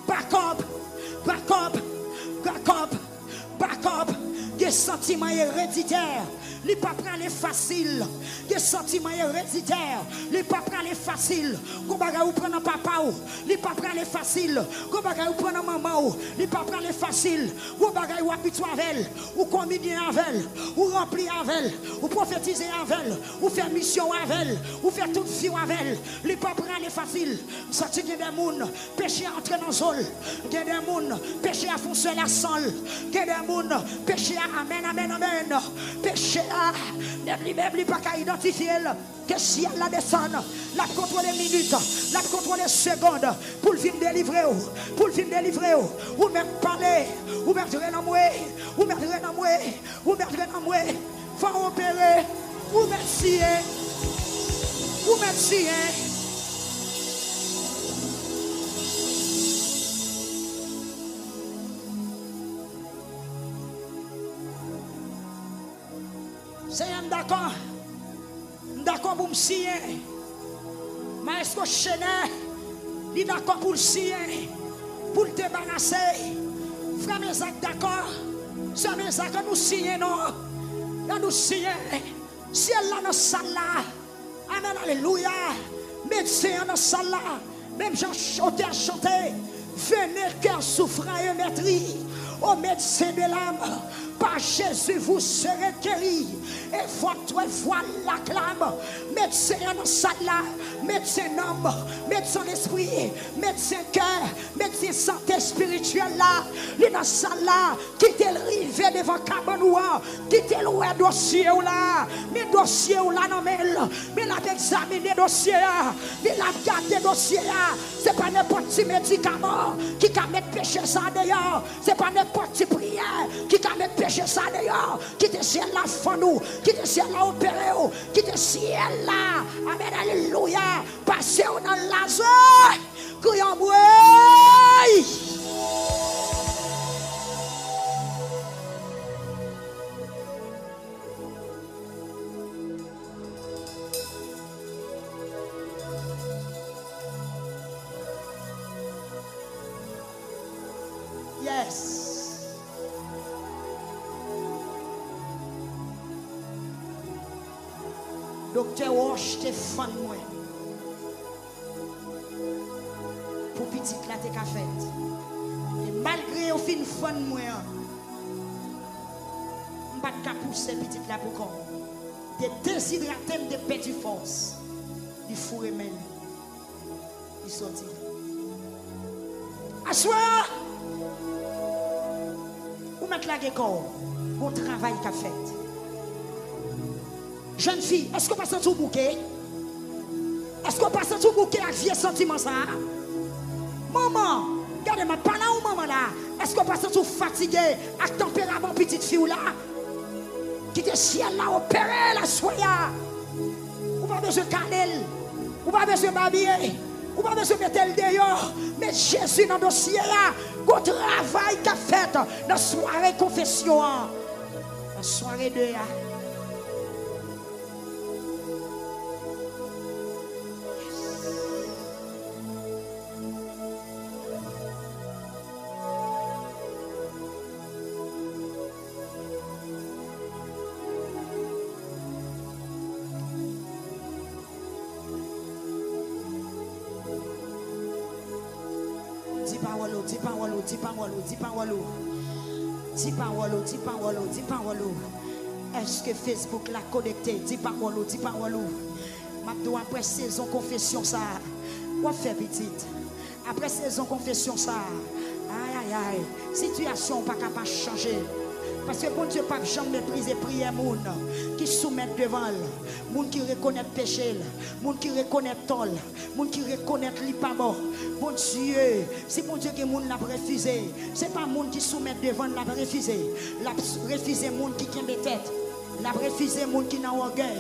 back up, back up, back up, back up, des sentiments héréditaires. Les pas prendre facile, des sentiments héréditaires, les pas prendre facile, go bagay ou prendre papa ou, les pas prendre facile, go bagay ou prendre maman ou, les pas prendre facile, go bagay ou habitué avec, ou communier avec, ou remplir avec, ou prophétiser avec, ou faire mission avec, ou faire toute vie avec, les pas prendre facile. Sorti des gens péché à entrer dans sol, des gens péché à foncer la sol, des gens péché à amen amen amen, péché même pas qu'à identifier que si elle la descend, la contrôle les minutes, la contrôle les secondes pour le venir délivrer, pour le venir délivrer, ou même parler, ou mettre dans moi, ou mettre dans moi, ou mettre dans moi, faut opérer, ou mettre scier, ou mettre scier. C'est d'accord pour me scier. Mais est-ce que je suis d'accord pour le scier, pour le débarrasser? Frère, mes actes d'accord. C'est mes actes que nous scier, non? Nous scier. Si elle est dans la salle là, amen, alléluia. Médecin dans la salle là, même Jean-Chanteur chanté. Venez, cœur souffrant et maîtrise. Ô médecin de l'âme, par Jésus vous serez guéris. Et votre voix l'acclame. Médecin dans salle là, médecin homme, médecin esprit, médecin cœur, médecin santé spirituelle là, les dans salle là, quittez le rivet devant Cabanoua, quittez le dossier là, mais dossier là non mais la examiner dossier là, mais la garder dossier là, c'est pas n'importe quel médicament qui va mettre péché ça d'ailleurs, c'est pas n'importe quelle prière qui va mettre péché ça d'ailleurs, qui te ciel là fond nous, qui te ciel là opéré, qui te ciel là, amen, alléluia, passez dans Lazare, crions moi. Yes. Docteur Roche Stéphane moi. Pour petit là t'es qu'a fait. Et malgré au fin fan moi. On pas qu'à pousser petit là pour quoi. Des déshydraté de perdre force. Il faut remettre. Il sorti. Assoir. Ou mettre la guécor. Bon travail qu'a fait. Jeune fille, est-ce qu'on passe tout bouquet? Est-ce qu'on passe tout bouquet avec vieux sentiment ça? Maman, regardez-moi, pas là où maman là. Est-ce que parce que tu es fatigué avec tempérament petite fille là? Qui te ciel là opéré la soya. Ou pas besoin de canel. Ou pas besoin de babiller. Ou pas besoin de mettre le dehors. Mais Jésus dans le dossier là. Qu'on travail qu'a fait dans la soirée confession. La soirée de là. Dis parole. Est-ce que Facebook l'a connecté? Dis parole. Maintenant, après saison confession ça, quoi faire petite? Après saison confession ça, aïe, situation pas capable de changer. Parce que bon Dieu pas jamais mépriser prière moun qui soumettent devant le moun qui reconnaît péché, moun qui reconnaît tol, moun qui reconnaît li pas bon. Bon Dieu, c'est bon Dieu que moun l'a refusé. C'est pas moun qui soumet devant l'a refusé. L'a refusé moun qui kembe tête. L'a refusé moun qui n'a orgueil.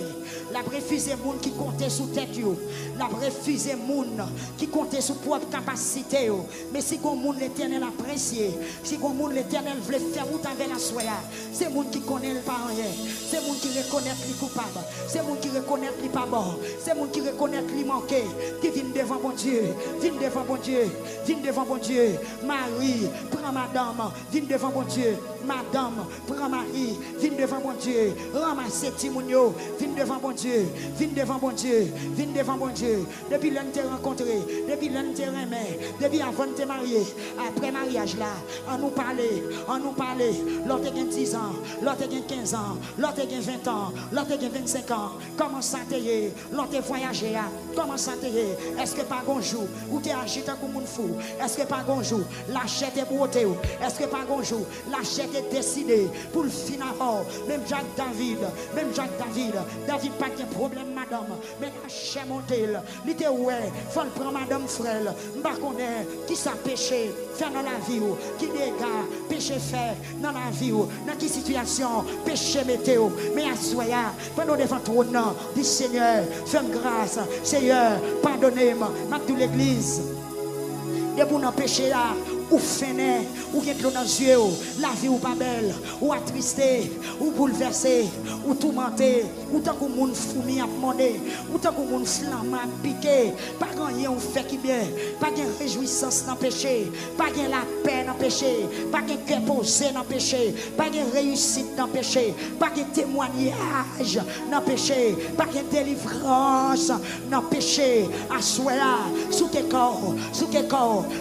L'a refusé moun qui comptait sous tête yo. L'a refusé moun qui comptait sous propre capacité yo. Mais si gon moun l'Éternel apprécié, si gon moun l'Éternel veut faire route avec la soya, c'est moun qui connaît le pas rien. C'est moun qui reconnaît les coupables. C'est moun qui reconnaît les pas bon. C'est moun qui reconnaît les manqués. Qui viennent devant bon Dieu. Viens devant bon Dieu. Viens devant bon Dieu. Marie, prends madame. Viens devant bon Dieu. Madame, prends Marie. Viens devant bon Dieu. Ramassez Timounio, viens devant bon Dieu, viens devant bon Dieu, viens devant bon Dieu. Depuis l'un t'es rencontré, depuis l'un t'es remis, depuis avant de te marier, après mariage là, on nous parlait, l'autre a 10 ans, l'autre a 15 ans, l'autre a 20 ans, l'autre a 25 ans. Comment ça t'est, l'autre a voyagé, comment ça t'est, est-ce que pas bonjour, ou t'es agité comme un fou, est-ce que pas bonjour, l'achète est beauté, est-ce que pas bonjour, l'achète est décidé pour le finalement, même David pas de problème madame, mais la chère monté, il était ouais, faut le prendre madame frère, m'pas connaît qui ça péché faire dans la vie ou, qui dégâts péché fait dans la vie ou, dans quelle situation péché météo, mais à soya, pendant devant ton nom, dis Seigneur, fais-moi grâce, Seigneur, pardonnez-moi, ma toute l'église, de pour non péché là, ou fainé, ou qui est dans les yeux, la vie ou pas belle, ou attristé, ou bouleversé, ou tourmenté, ou tant que moun fourmi à demander, ou tant que moun flamme à piquer, pas grand on fait qui bien, pas de réjouissance dans le péché, pas de la paix dans le péché, pas de cœur posé dans le péché, pas de réussite dans le péché, pas de témoignage dans le péché, pas de délivrance dans le péché, à soi là, sous tes corps,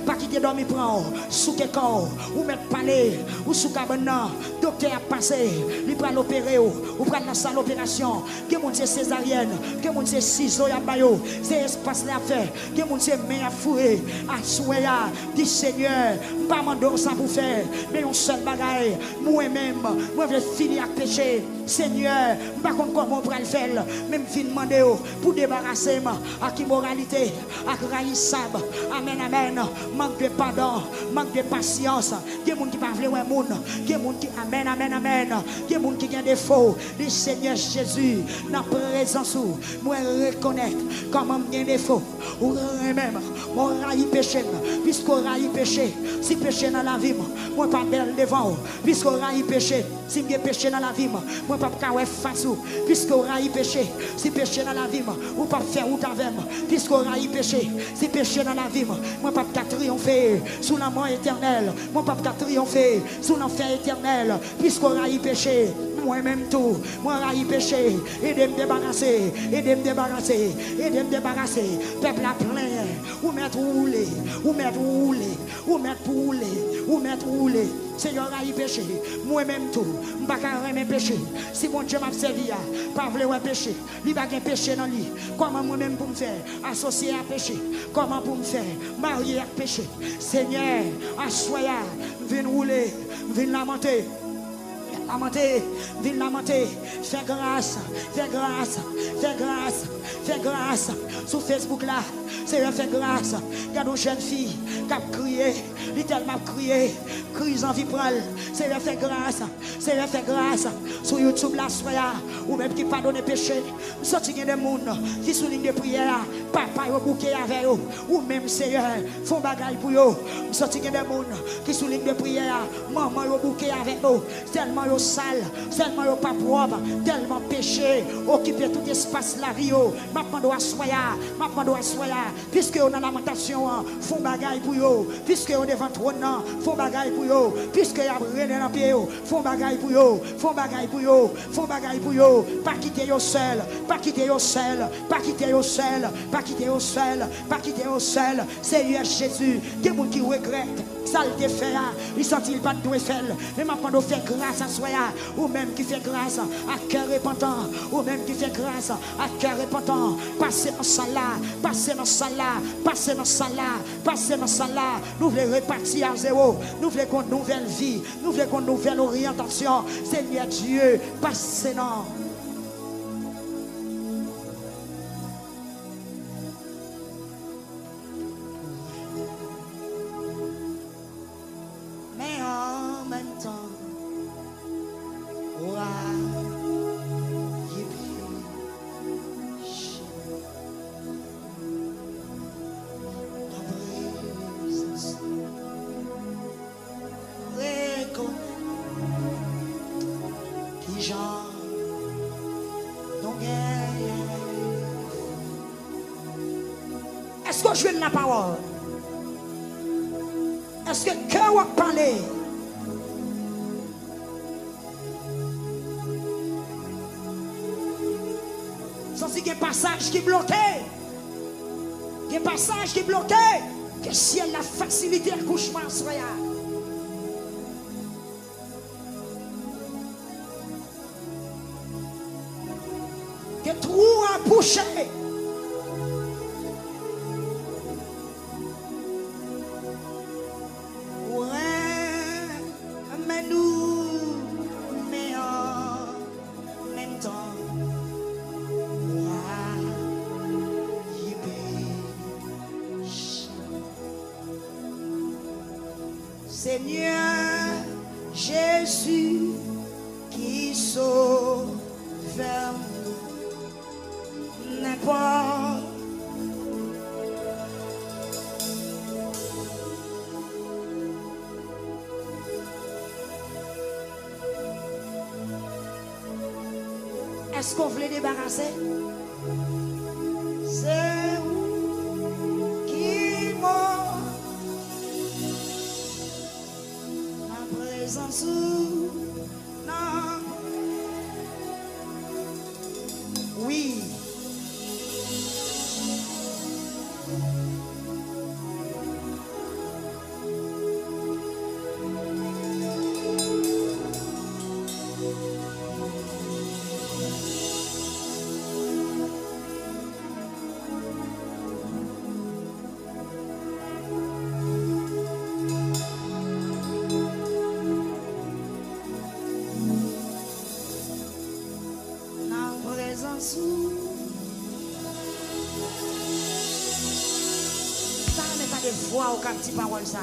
pas qui te dormi prend. Sous quel corps, ou mettre palais, ou sous cabana, docteur a passé, il prend l'opérer, ou prend la salle d'opération, que mon Dieu césarienne, que mon Dieu ciseaux à bayo, c'est espace à faire, que mon Dieu main à fouer, à souhaiter, dit Seigneur, pas mandon ça pour faire, mais un seul bagaille, moi-même, moi je veux finir avec péché, Seigneur, pas contre comment on pourrait le faire, même fin demander pour débarrasser à immoralité, à raïssable, amen, manque de pardon. Manque de patience, il y a des gens qui ne parlent pas de monde, il y a des gens qui amen, il y a des gens qui ont des défauts. Le Seigneur Jésus, dans la présence, moi reconnaître comment il y a des défauts. Ou même, moi raille péché, puisqu'on raille péché, si péché dans la vie, moi pas belle devant, puisqu'on raille péché, si bien péché dans la vie, moi pas faire face, puisqu'on raille péché, si péché dans la vie, ou pas faire route avec, puisqu'on raille péché, si péché dans la vie, moi pas triompher sous la mort éternelle, mon papa triompher sous l'enfer éternel, puisqu'on a y péché, moi-même tout, moi raille péché, et de me débarrasser, peuple à plein, ou mettre rouler, Seigneur a y péché, moi-même tout, m'pas mes péchés, si mon Dieu m'a servi, pas vouloir un péché, il va un péché dans lui, comment moi-même pour me faire, associer à péché, comment pour me faire, marier à péché, Seigneur, à soya, viens rouler, viens lamenter. lamenter, viens lamenter. Fais grâce, fais grâce, fais grâce, fais grâce. Sur Facebook là, c'est fais grâce. Regarde une jeune fille qui a crié, il tellement crié, crise en vie prend. C'est fais grâce, c'est fais grâce. Sur YouTube là, soya, ou même qui pardonne péché. Sorti des monde qui souligne des prières, papa yo bouquet avec eux, ou même Seigneur, font bagaille pour eux. Sorti des monde qui souligne des prières, maman yo bouquet avec eux, tellement yo sale, tellement yo pas propre, tellement péché, occuper tout espace la vie yo. Maintenant doit soya, puisque on a lamentation, font bagaille pour eux, puisque on devant trône, font bagaille pour eux, puisque y a rené dans pied, font bagaille pour eux, font bagaille pour eux, font bagaille pour eux, pas quitter yo seul, pas quitter yo seul, pas quitter yo seul, pas quitter yo seul, pas quitter yo seul. Seigneur Jésus, des gens qui regrettent ça le fait, ils sont-ils pas de faire, mais maintenant fait grâce à soi, ou même qui fait grâce à cœur repentant, ou même qui fait grâce à cœur repentant. Passez dans ça là, passez dans ça là, passez dans ça là, passez dans ça là. Nous voulons repartir à zéro, nous voulons qu'on nouvelle vie, nous voulons qu'on nouvelle orientation. Seigneur Dieu, passez dans. Est-ce que je veux la parole? Est-ce que cœur va parler? Sans si il y a un passage qui est bloqué. Il y a un passage qui est bloqué. Que si elle a facilité l'accouchement, soyez. Que trou a bouché. Seigneur Jésus qui sauve n'importe. Est-ce qu'on veut les débarrasser? C'est vous qui m'a présence. Non. Oui. Ça n'est pas de voix au petit parole ça.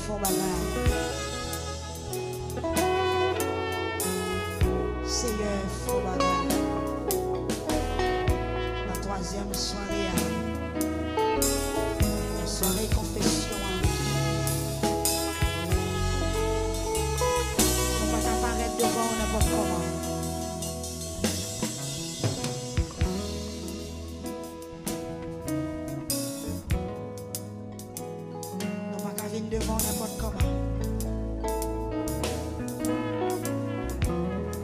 font bagage. Seigneur, font bagage. La troisième soirée, la soirée confession. On va apparaître devant n'importe comment. Devant n'importe comment.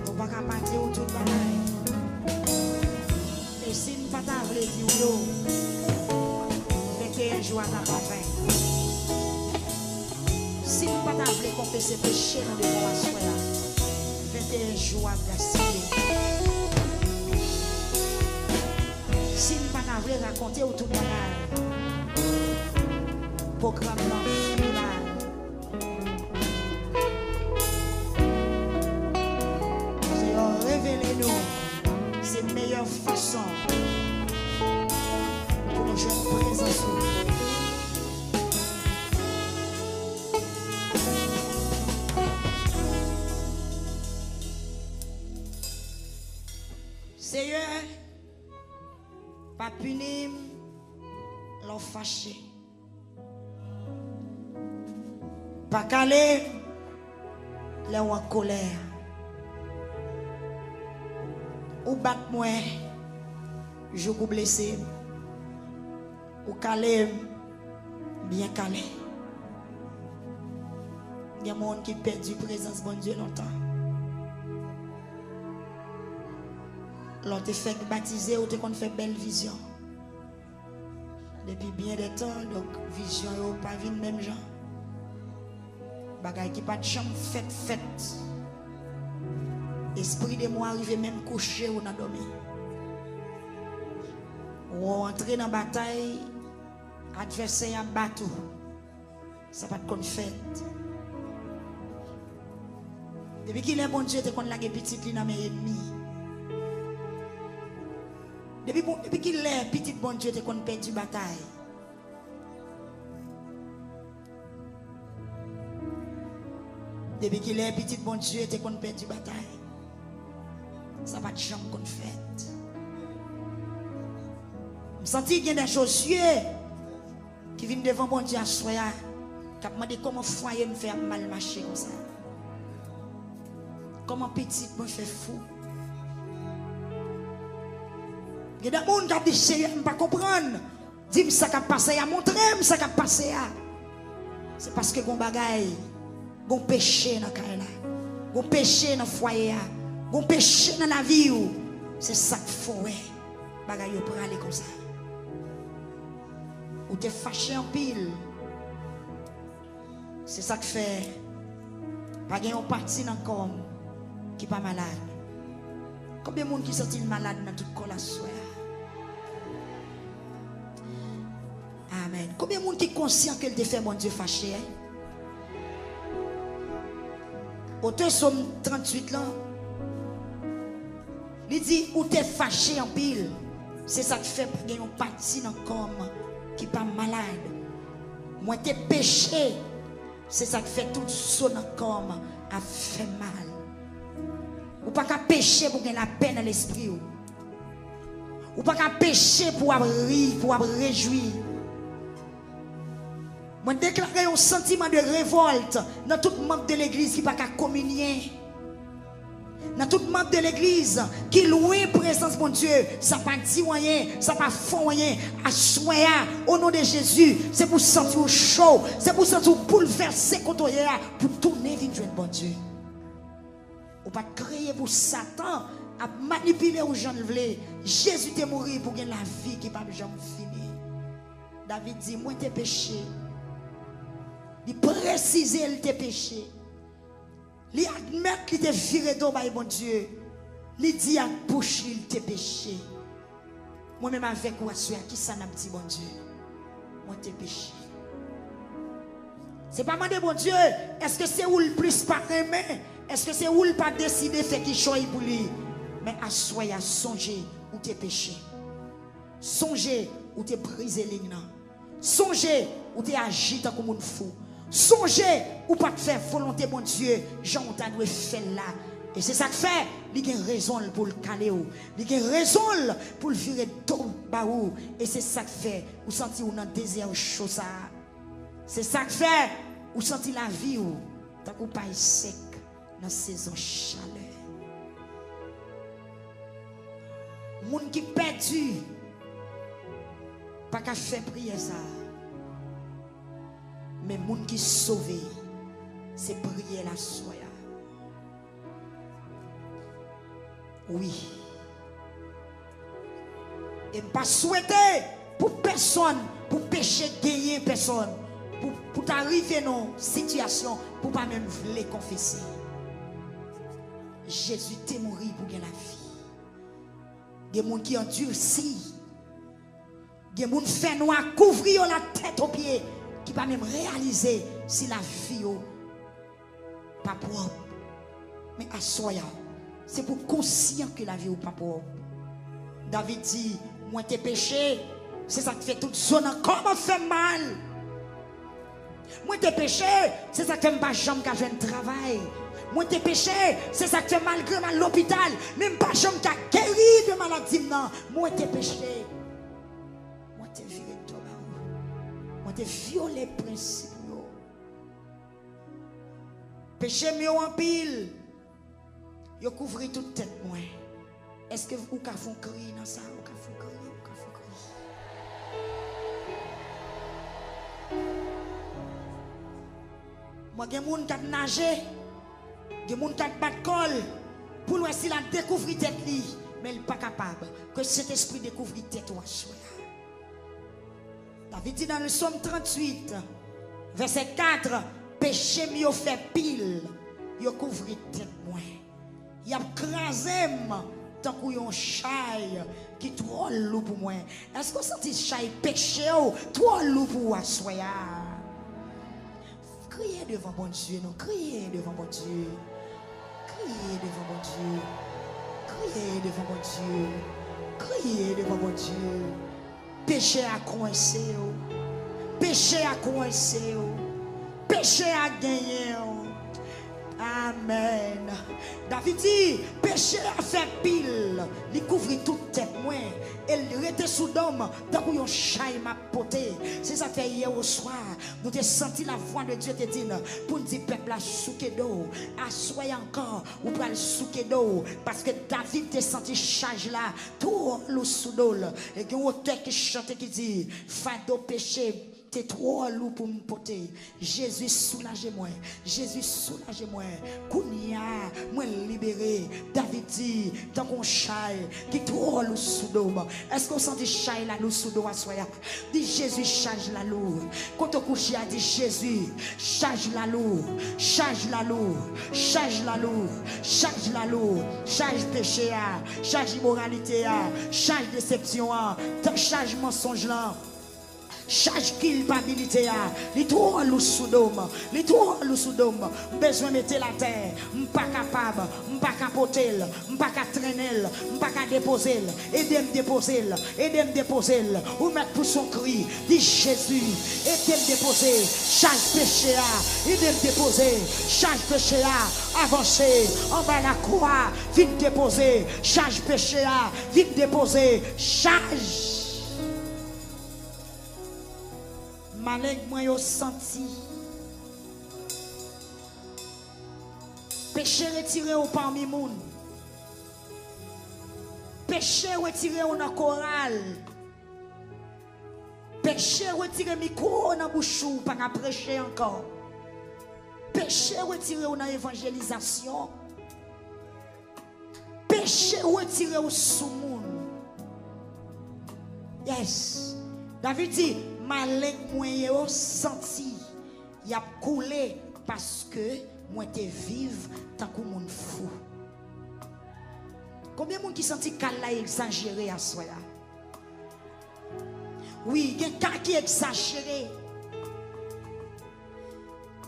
On va pas partir où tout le monde. Et si nous ne pas t'avler dire yo, 21 jours à ta fin. Si nous ne pas t'avler confesser péché dans le devant la soirée, 21 jours à gaspiller. Si nous ne pas t'avler raconter où tout le monde. Programme révélez-nous ces meilleures façons pour nous jouer présence. Seigneur, pas punir, l'en fâché. Pas calé, les en colère. Ou bat moi, je vous blessé. Ou calé, bien calé. Il y a des gens qui perdent du présence de bon Dieu longtemps. L'on te fait baptiser ou te qu'on fait belle vision. Depuis bien des temps, donc vision n'est pas vu même gens. Bagay qui pas de chambre fête. Esprit de moi arrive même couché ou n'a dormi. Ou entrer dans la bataille, adversaire à battre. Ça va te fête. Depuis qu'il est bon Dieu, tu connais la petite dans mes ennemis. Depuis qu'il est petit bon Dieu, tu connais perdu bataille. Depuis qu'il est petit bon Dieu, tu connais perdu bataille. Ça va te jamais qu'on fait. Je sens qu'il y a des choses qui viennent devant bon Dieu à soi, qui me demandent comment foyer me fait mal marcher comme ça. Comment petit me fait fou. Il y a des gens qui ont dit, je ne peux pas comprendre. Dis-moi ça qui a passé, montrez-moi ça qui a passé. C'est parce que mon bagaille, mon péché dans le là, mon péché dans le foyer, mon péché dans la vie, c'est ça qu'il faut. Bagaille pour aller comme ça. Ou t'es fâché en pile. C'est ça qui fait. Pas qu'il y a une partie dans le corps qui n'est pas malade. Combien de monde qui sont malades dans toute la soirée? Amen. Combien de monde qui est conscient qu'elle te fait mon Dieu fâché? Auteur Somme 38 là, il dit où tu es fâché en pile. C'est ça qui fait qu'il y a une partie dans le corps qui n'est pas malade. Moi, tes péchés, c'est ça qui fait tout ce dans le corps a fait mal. Ou pas qu'à pécher pour gagner la peine dans l'esprit. Ou pas qu'à pécher pour rire, pour réjouir. Moi, déclarer un sentiment de révolte dans tout membre de l'église qui n'a pas qu'à communier. Dans tout membre de l'église qui loue la présence de mon Dieu, ça pas dit rien, ça pas fond rien. À soya, au nom de Jésus, c'est pour sentir chaud, c'est pour sentir bouleverser contre pour tourner vers Dieu, bon Dieu. Ou pas créer pour Satan à manipuler aux gens veulent. Jésus est mort pour gagner la vie qui n'est pas jamais finie. David dit, moi t'es péché. Il précise tes péchés. Il admet qu'il te viré d'eau, mon Dieu. Il dit à bouche il te péché. Moi-même avec moi, qui ça n'a dit, bon Dieu? Moi t'es péché. C'est pas demander, bon Dieu, est-ce que c'est où le plus pas aimé? Est-ce que c'est où le pas décidé fait qu'il choisit pour lui? Mais à soi, à songer où t'es péché. Songer où t'es brisé lignes. Songer où t'es agité comme un fou. Songez ou pas faire volonté mon Dieu, Jean t'a doit faire là. Et c'est ça que fait, il y a raison pour le caler, il y a raison pour le virer tout bas. Et c'est ça que fait, vous sentez ou dans désert chaud ça. C'est ça que fait, vous sentez la vie ou tant qu'on pas sec dans saison chaleur. Moun qui perdu, pas qu'à faire prier ça. Mais moun qui sauvé, c'est prier la soya. Oui. Et pas souhaiter pour personne, pour pécher gagner personne, pour t'arriver dans une situation, pour pas même vouloir confesser. Jésus t'est mort pour gagner la vie. Il y a des gens qui endurci. Il y a des gens qui fait noir, couvrir la tête aux pieds, qui ne pas même réaliser si la vie n'est pas propre. Mais à soya, c'est pour conscient que la vie n'est pas propre. David dit, moi t'es péché, c'est ça qui fait toute zone encore fait mal. Moi t'es péché, c'est ça qui fait pas jambe qui a fait un travail. Moi t'es péché, c'est ça qui fait malgré mal l'hôpital, même pas jambe qui a guéri de maladie. Non, moi t'es péché. Moi t'es viré de toi. Moi t'es violé principe. Péché mieux en pile. Yo couvri toute tête moi. Est-ce que vous avez fait crier dans ça? Vous avez fait crier, vous avez fait crier. Moi, il y a des gens qui ont nagé, il y a des gens qui ont battu col pour voir s'il a découvert tête, mais il n'est pas capable que cet esprit découvre tête ou à David dit dans le psaume 38, verset 4, péché mieux fait pile, il couvre tête moi. Il a crasé tant qu'il y a un chai qui est trop lourd pour moi. Est-ce que vous sentez chai péché trop lourd pour vous? Criez devant mon Dieu, non? Criez devant mon Dieu. Criez devant mon Dieu. Criez devant mon Dieu. Criez devant mon Dieu. Péché à coincer. Péché à coincer. Péché à gagner. Amen. David dit, péché a fait pile, il couvre toute tête moins, il était sous d'homme, dans un chai m'a poté. C'est ça fait hier au soir, nous avons senti la voix de Dieu te dire, pour nous dire, peuple a souké d'eau, assoyez encore, ou pas le souké d'eau, parce que David te senti charge là, tout le sous d'eau, et il y a un auteur qui chante qui dit, fado péché. C'est trop lourd pour me porter. Jésus soulagez-moi. Jésus soulagez-moi. Kounia, moi libéré. David dit, dans mon chai, qui est trop lourd sous l'homme. Est-ce qu'on sent des chai là, nous sous l'homme à soya? Dit Jésus, charge la lourde. Quand on couche, il dit Jésus, charge la lourde. Charge la lourde. Charge la lourde. Charge la lourde. Charge péché, charge immoralité, charge déception, charge mensonge là. Charge culpabilité, les trois loups sous d'homme, les trois loups sous d'homme, besoin de mettre la terre, pas capable, pas capoter, pas traîner, pas déposer, aidez-moi déposer, ou mettre pour son cri, dit Jésus, aidez-moi déposer, charge péché, aidez-moi déposer, charge péché, avancez, en bas la croix, vite déposer, charge péché, vite déposer, charge. Malek moi yo senti péché retiré au parmi moun, péché retiré au dans chorale, péché retiré micro dans bouchou pas qu'à prêcher encore, péché retiré au dans évangélisation, péché retiré au sous moun. Yes, David dit malek moi yo senti y a coulé parce que moi te vive tant que moun fou. Combien de monde qui senti qu'elle a exagéré à soi? Oui, il y a quelqu'un qui exagéré.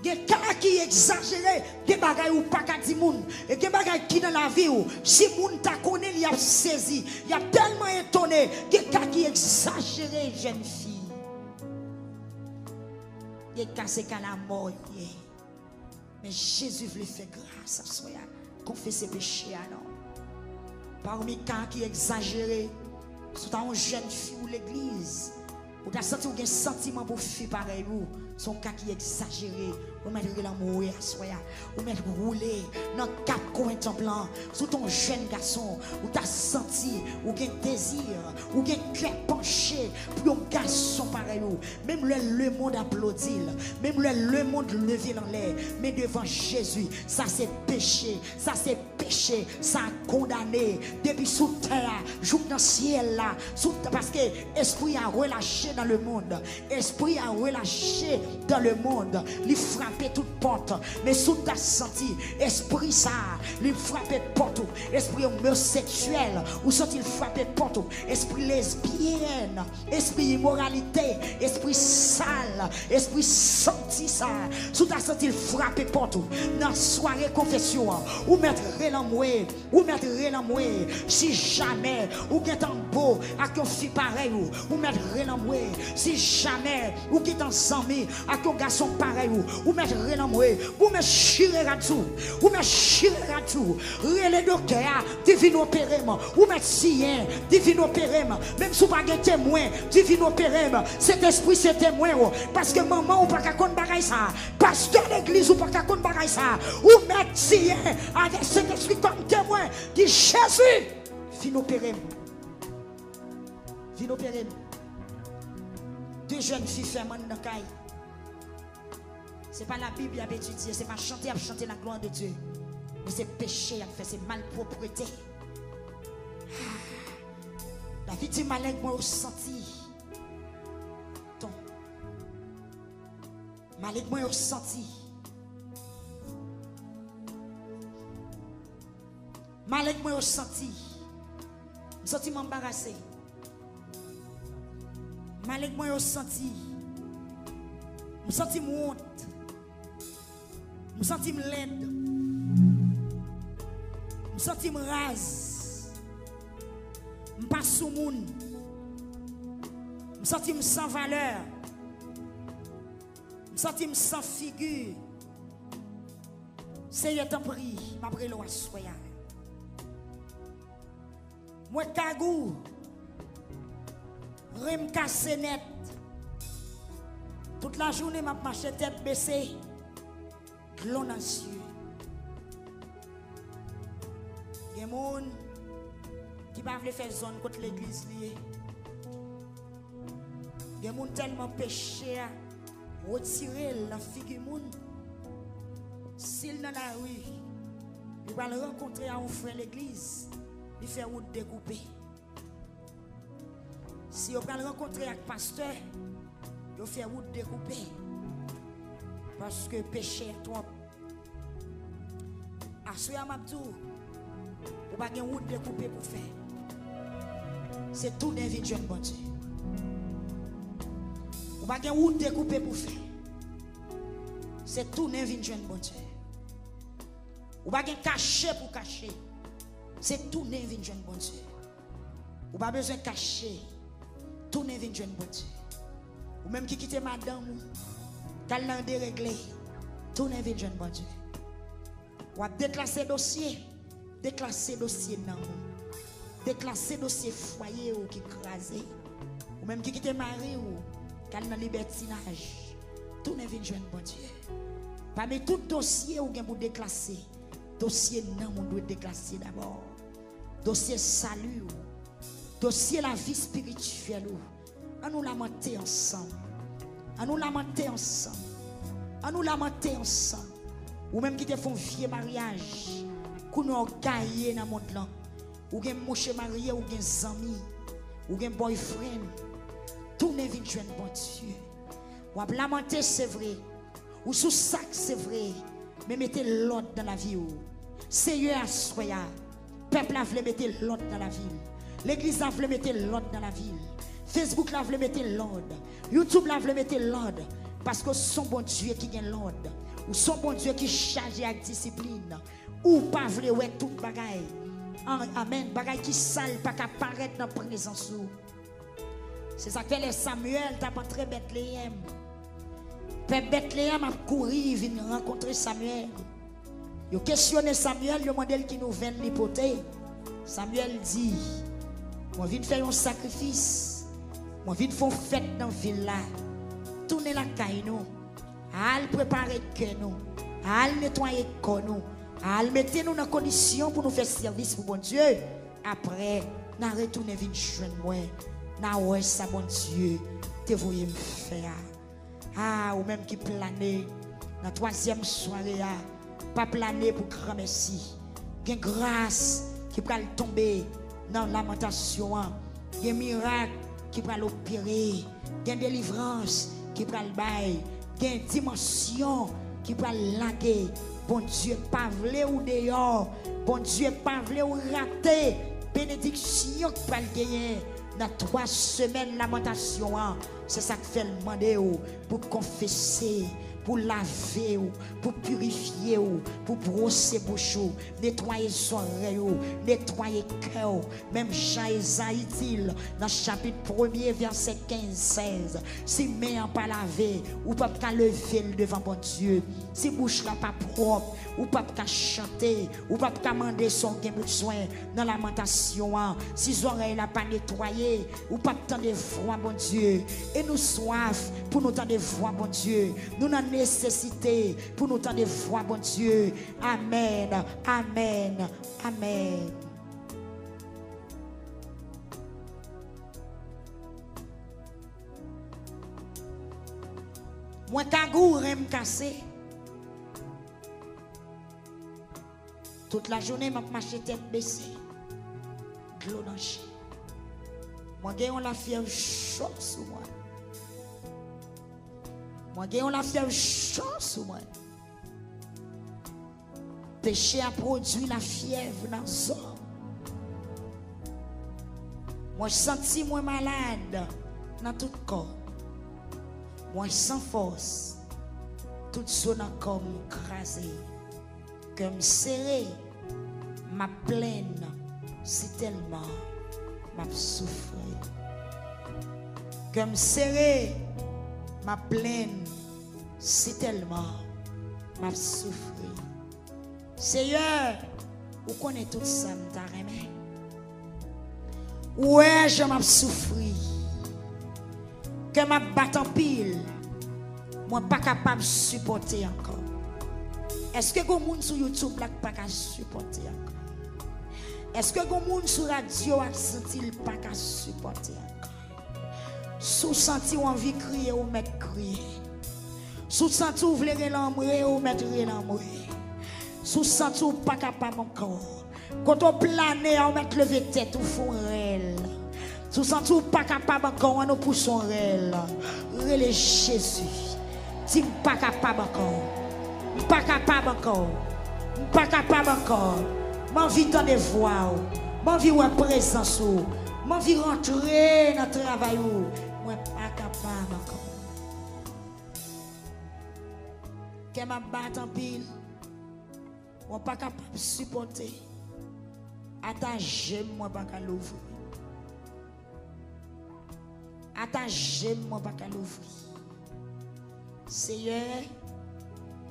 Il y a quelqu'un qui exagéré. Il y a des bagages ou pas qu'à dire moun. Et il y a des bagages qui dans la vie ou si moun ta connaît, il a saisi. Il a tellement étonné. Il y a quelqu'un qui exagéré, jeune fille. Il est cassé qu'à la mort. Mais Jésus veut faire grâce à soi. Confesser péché à non. Parmi cas qui exagéré, si tu as une jeune fille ou l'église, ou tu as senti un sentiment pour fille pareil, son cas qui exagéré, ou mettre l'amour à soi, ou mettre rouler dans 4 coins de blanc, sous ton jeune garçon, ou tu as senti, ou un désir, ou un cœur penché pour un garçon pareil, même le monde applaudit, même le monde levé en l'air, mais devant Jésus, ça c'est péché, ça c'est péché, ça a condamné, depuis sous terre, joue dans le ciel là, parce que l'esprit a relâché dans le monde, l'esprit a relâché dans le monde, il frappait toute porte, mais sous ta senti, esprit ça, il frappait porte, esprit homosexuel, ou senti il frappait porte, esprit lesbienne, esprit immoralité, esprit sale, esprit senti ça, sous ta senti il frappait porte, dans soirée confession, ou mettre l'amour, ou mettre l'amour, si jamais, ou qui est en beau, à qui on fait pareil, ou mettre l'amour, si jamais, ou qui est ensemble, à qui on garçon pareil, ou mettre l'amour, ou mettre chirer à tout, ou mettre chirer à tout, les docteurs, divine opérément, ou mettre sien, divine opérément, même si vous n'avez pas de témoin, divine opérément, cet esprit c'est témoin, parce que maman ou pas qu'à compte bagaille ça, pasteur d'église ou pas qu'à compte bagaille ça, ou mettre sien, avec cet esprit comme témoin, dit Jésus, viens opérément, viens opérément. 2 jeunes filles ferment dans le caille. Ce n'est pas la Bible à étudier, ce n'est pas chanter à chanter la gloire de Dieu. Mais c'est péché à faire, c'est malpropreté. La vie du malin, moi, au senti. Ton. Malin, moi, au senti. Malin, moi, au senti. Je senti m'embarrasser. Malin, moi, au senti. Je senti honte. Je senti laide. Je senti rase. Je passe sous moun. Je senti sans valeur. Je senti sans figure. Seigneur t'en prie, m'a pris l'eau à soya. Moi kagou. Rem cassé net. Toute la journée, m'a marché tête baissée. Glon dans cieux. Il y a des gens qui ne peuvent pas faire zone contre l'église. Il y a des gens tellement péchés à retirer la figure. S'il dans la rue, il va le rencontrer à un frère de l'église, il fait route découpée. Si on va le rencontrer avec le pasteur, il fait route découpée. Parce que péché est trop. Assoya Mabdou, vous n'avez pas de route découpée pour faire. C'est tout d'individuel, bon Dieu. Vous n'avez pas de route découpée pour faire. C'est tout d'individuel, bon Dieu. Vous n'avez pas de cacher pour cacher. C'est tout d'individuel, bon Dieu. Vous n'avez pas besoin de cacher. Tout d'individuel, bon Dieu. Ou même qui quitte madame, qu'elle n'a déréglé. Tout d'individuel, bon Dieu. Ou à déclasser dossier non. Déclasser dossier foyer ou qui crasé. Ou même qui quitte mari ou qu'elle n'a libertinage. Tout d'individuel, bon Dieu. Parmi tout dossier ou pour déclasser. Dossier non, on doit déclasser d'abord. Dossier salut. Dossier la vie spirituelle. On nous lamenter ensemble. On nous lamenter ensemble. On nous lamenter ensemble. Ou même qui te font vieux mariage. Qu'on nous gagne dans le monde là. Ou gen mouche marié, ou gen zami. Ou gen boyfriend. Tout n'est venu joindre bon Dieu. Ou à lamenter c'est vrai. Ou sous sac c'est vrai. Mais mettez l'ordre dans la vie. Seigneur à soya. Peuple a voulu mettre l'ordre dans la ville. L'église a voulu mettre l'ordre dans la ville. Facebook a voulu mettre l'ordre. YouTube a voulu mettre l'ordre. Parce que son bon Dieu qui gagne l'ordre. Ou son bon Dieu qui charge avec discipline. Ou pas voulu ouais tout bagaille. Amen. Bagaille qui sale pas qu'apparaître dans la présence. C'est ça que les Samuel t'a pas très Bethléem. Peuple Bethléem a couru, il vient rencontrer Samuel. Il a questionné Samuel, il a demandé qui nous vient l'hypothèse. Samuel dit, moi viens faire un sacrifice. Moi viens faire une fête dans la ville là. Tourner la caille nous. Al préparer que nous. Al nettoyer corps nous. Al mettre nous dans condition pour nous faire service pour bon Dieu. Après, n'a retourner venir joindre moi. N'a ouais ça bon Dieu, te voyez me faire. Ah, ou même qui planer dans troisième soirée pas planer pour grand merci. Gen grâce qui va tomber dans lamentation. Gen miracle qui va l'opérer. Gen délivrance qui va le bail. Gen dimension qui va laguer. Bon Dieu, pas vle ou dehors. Bon Dieu, pas vle ou rater. Bénédiction qui va le gagner. Dans 3 semaines lamentation, c'est ça que fait le demander pour confesser, pour laver, pour purifier, pour brosser bouche, nettoyer son oreille, nettoyer cœur. Même Jean-Esaïe dit dans chapitre 1er, verset 15-16, si main pas lavé, ou pas qu'à lever devant bon Dieu, si bouche là pas propre, ou pas qu'à chanter, ou pas qu'à demander son besoin dans la lamentation, si oreilles là pas nettoyé, ou pas tant de voix bon Dieu, et nous soif pour nous tant de voix bon Dieu, nous n'en nécessité pour nous tant de voix bon Dieu. Amen, amen, amen. Moi kagou rem cassé. Toute la journée m'a marché tête baissée. Glou dans chi. Moi gagne la fièvre chaud sur moi. Moi gagne la fièvre chaud sur moi. Péché a produit la fièvre dans son. Moi senti moi malade dans tout corps. Moi sans force. Tout son corps crasé. Comme serré, ma plaine, c'est tellement m'a souffert. Comme serré, ma plaine, c'est tellement m'a souffert. Seigneur, vous connaissez tout ça, m'ta remé. Ouais, je m'a souffert. Que m'a battu en pile, moi pas capable de supporter encore. Est-ce que vous monde sur YouTube là pas capable supporter encore? Est-ce que vous monde sur radio a senti pas capable supporter encore? Sous senti envie de crier ou mettre crier. Sous senti ou vouloir l'embrer ou mettre l'embrer. Sous senti ou pas capable encore. Quand on plane on mettre lever tête ou font réel. Sous senti ou pas capable encore on nous pousse en réel. Relais Jésus. Si pas capable encore. Pas capable encore. Pas capable encore. M'envie dans des voix. M'envie ou présence. M'envie rentrer dans le travail. Moi pas capable encore. Que m'a battu en pile. Moi pas capable de supporter. Attends, moi pas capable l'ouvrir. Attends, moi pas capable l'ouvrir. Seigneur,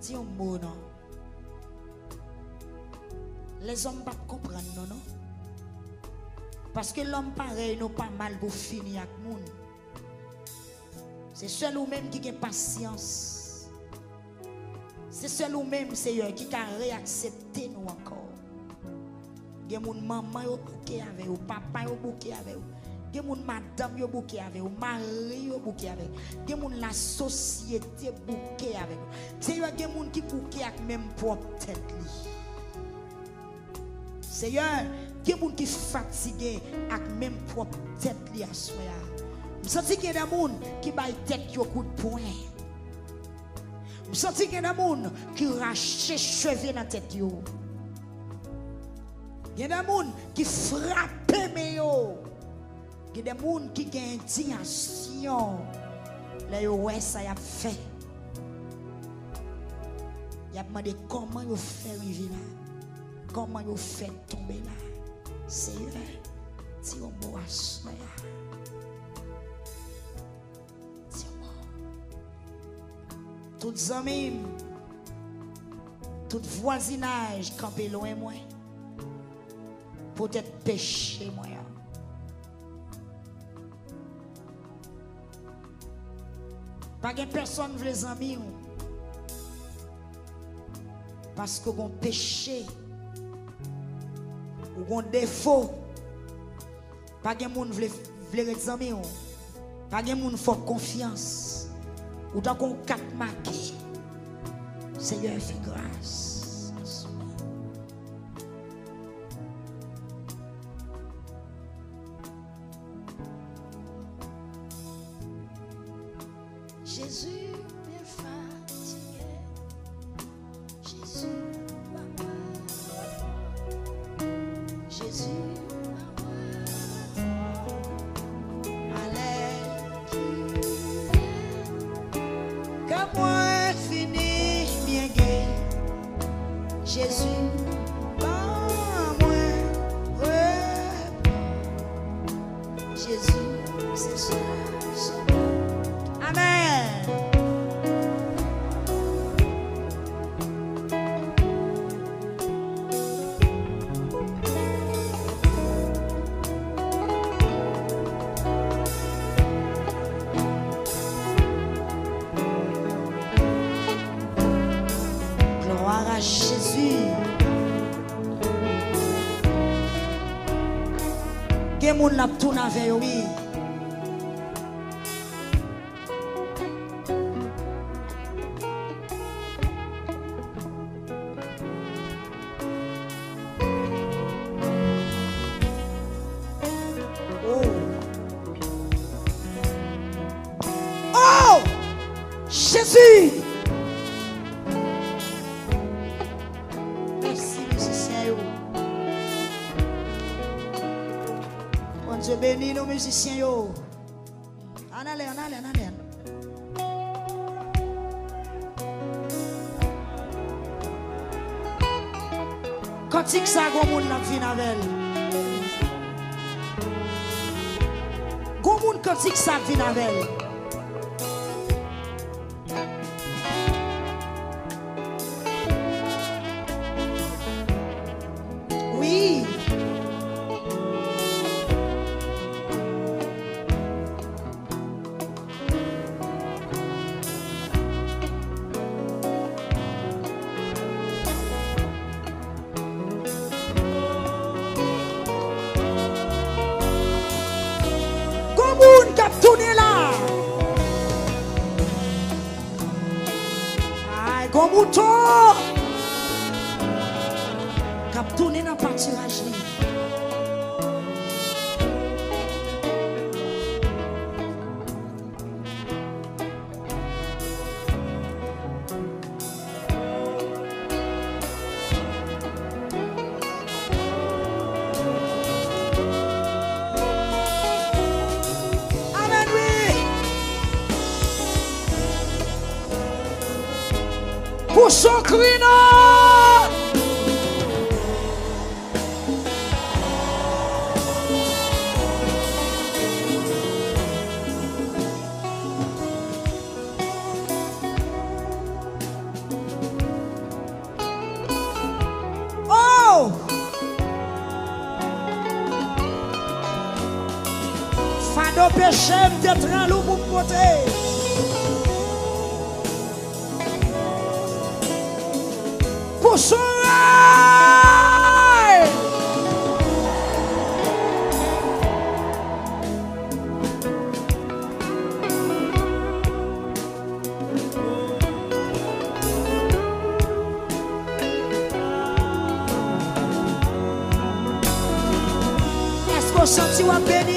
dis un mot non. Les hommes ne comprennent pas, non? Parce que l'homme pareil n'a pas mal pour finir avec le monde. C'est seul ou même qui a patience. C'est seul ou même, Seigneur, qui a réaccepté nous encore. Il y a mon maman qui a bouqué avec vous, papa qui a bouqué avec vous. Il y a mon madame qui a bouqué avec vous, mari qui a bouqué avec vous. Il y a mon la société bouqué avec vous. Seigneur, il y a mon qui bouqué avec même propre tête. Seigneur, il y a des gens qui sont fatigués avec même propre tête li à soi. Je sens qu'il y a des gens qui baillent tête au coup de poing. Je sens qu'il y a des gens qui rachent les cheveux dans la tête. Il y a des gens qui frappent mes yeux. Il y a des gens qui ont une indignation. Là, ouais, ça y a fait. Il a demandé comment il fait arriver là. Comment vous faites tomber là? Seigneur, dis au mot à soi. Dis au mot. Toutes amis, tout voisinage campé loin moi. Peut-être péché moi. Pas de personne veut les amis parce que vous péché ou vous défaut. Pas de monde veut les amis. Pas de monde faut confiance. Ou tant qu'on quatre marqué. Seigneur fait grâce. Jésus bien fatigué, Jésus maman, Jésus maman, allez, Que moi fini bien gai, Jésus, pas moi, Jésus, c'est ça. Amen. Gloire à Jésus. Que moun l'a tourné avec oui. Oh, Jésus. Merci, musiciens. Bon Dieu bénit nos musiciens. En allez, en allez, en allez. Quand il ça, gon moun la vin avec. Gon moun quand il ça vin avec. Oui. Gomoun qui a tourné là. Aïe, Gomouton qui a tourné dans le pâturage. Amen, oui. Pour son crino. Oh! Fado péché d'être en loup pour côté. Pour son rail. Est-ce qu'on sentit ou béni?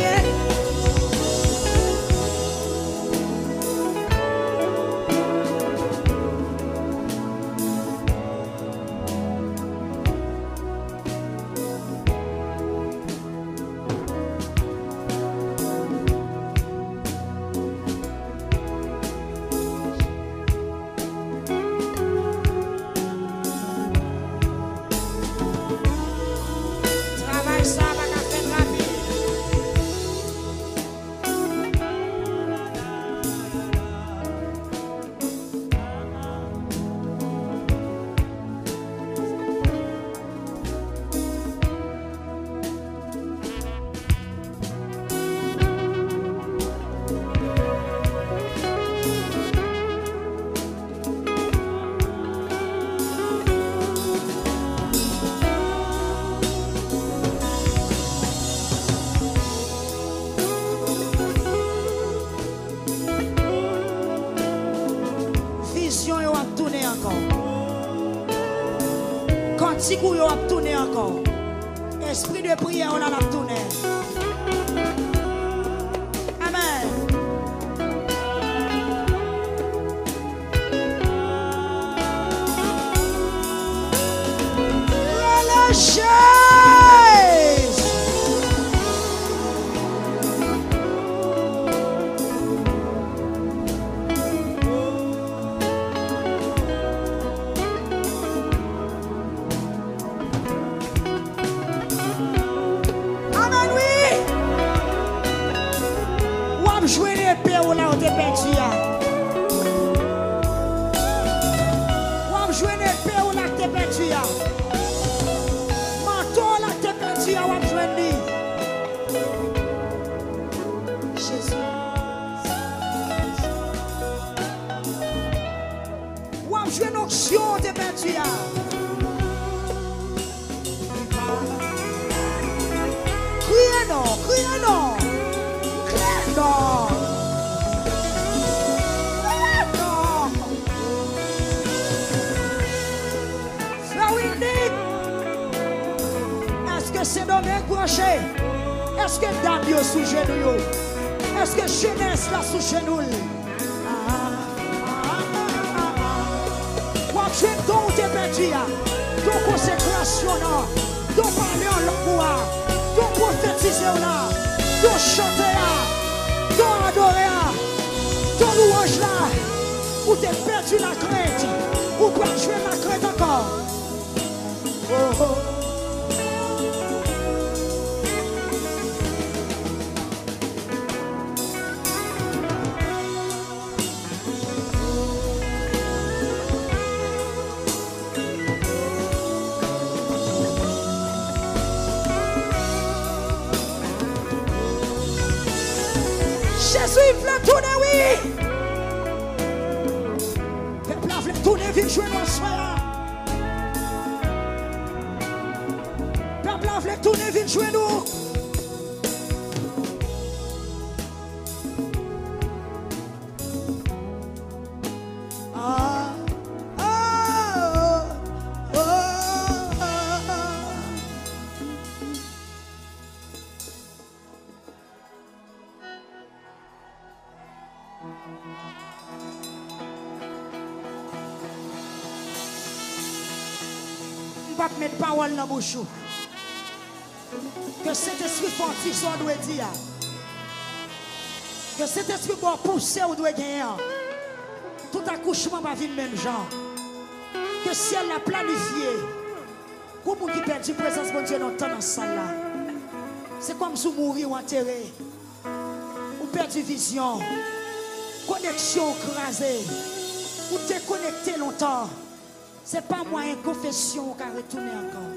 Travail ça va faire rapide. petit coup, on va tourner encore. Esprit de prière, on a tourné. Amen. Relâchez. Jouer l'épée ou là où t'es perdu. Ou jouer l'épée ou là où t'es perdu. Manteau là où t'es perdu. Ou jouer lui. Jésus. Ou jouer l'onction où t'es perdu. Criez non, criez non. Non. Non. Frère Winnick, est-ce que c'est domaine branché? Est-ce que dame est sous genou? Est-ce que jeunesse là sous genou? Quand tu es dans tes perdu, ton consécration, ton parler en langue, ton prophétiser là. Ton chanter là, ton adorer là, ton louange là, où t'es perdu la crainte, ou pas jouer la crainte encore. Oh, oh. Jésus, il voulait tourner, oui. Peuple a voulu tourner, viens jouer dans le soir. Peuple a voulu tourner, viens jouer nous. Pas mettre parole dans la bouche. Que cet esprit fortif soit doit dire. Que cet esprit bon pousser ou doit gagner. Tout accouchement va venir même genre. Que ciel l'a planifié. Pour moun qui perd la présence de Dieu dans le temps dans salle là. C'est comme si vous mourir ou enterré. Ou perdu vision. Connexion crasée. Ou déconnecté longtemps. Ce n'est pas moyen de confession qui a retourné encore.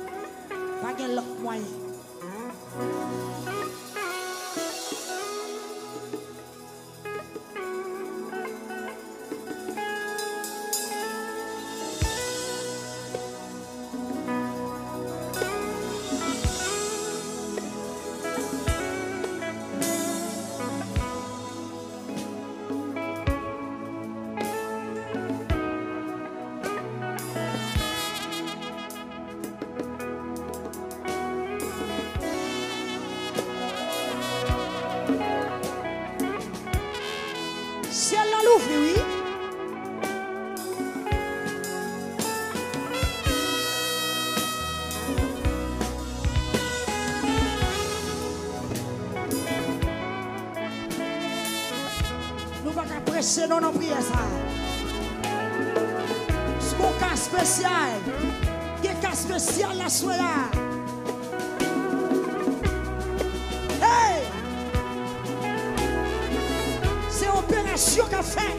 Pas de l'autre moyen. Ciel la l'ouvre, oui. Nous ne pouvons pas presser dans nos prières. C'est un cas spécial. Il y a un cas spécial la soirée. Hey! C'est une opération qu'a fait.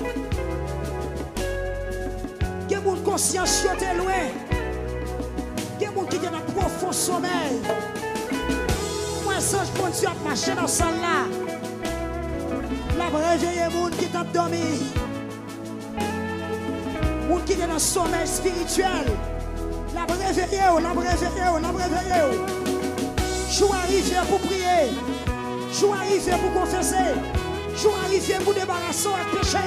Il y a une conscience qui est loin. Il y a des gens qui sont dans un profond sommeil. Moi, je continue à marcher dans la salle là. La réveiller les gens qui sont dormi. Les gens qui sont dans le sommeil spirituel. La réveiller, la réveiller, la réveiller. Je suis arrivé pour prier. Je suis arrivé pour confesser. Je suis arrivé pour débarrasser avec péché.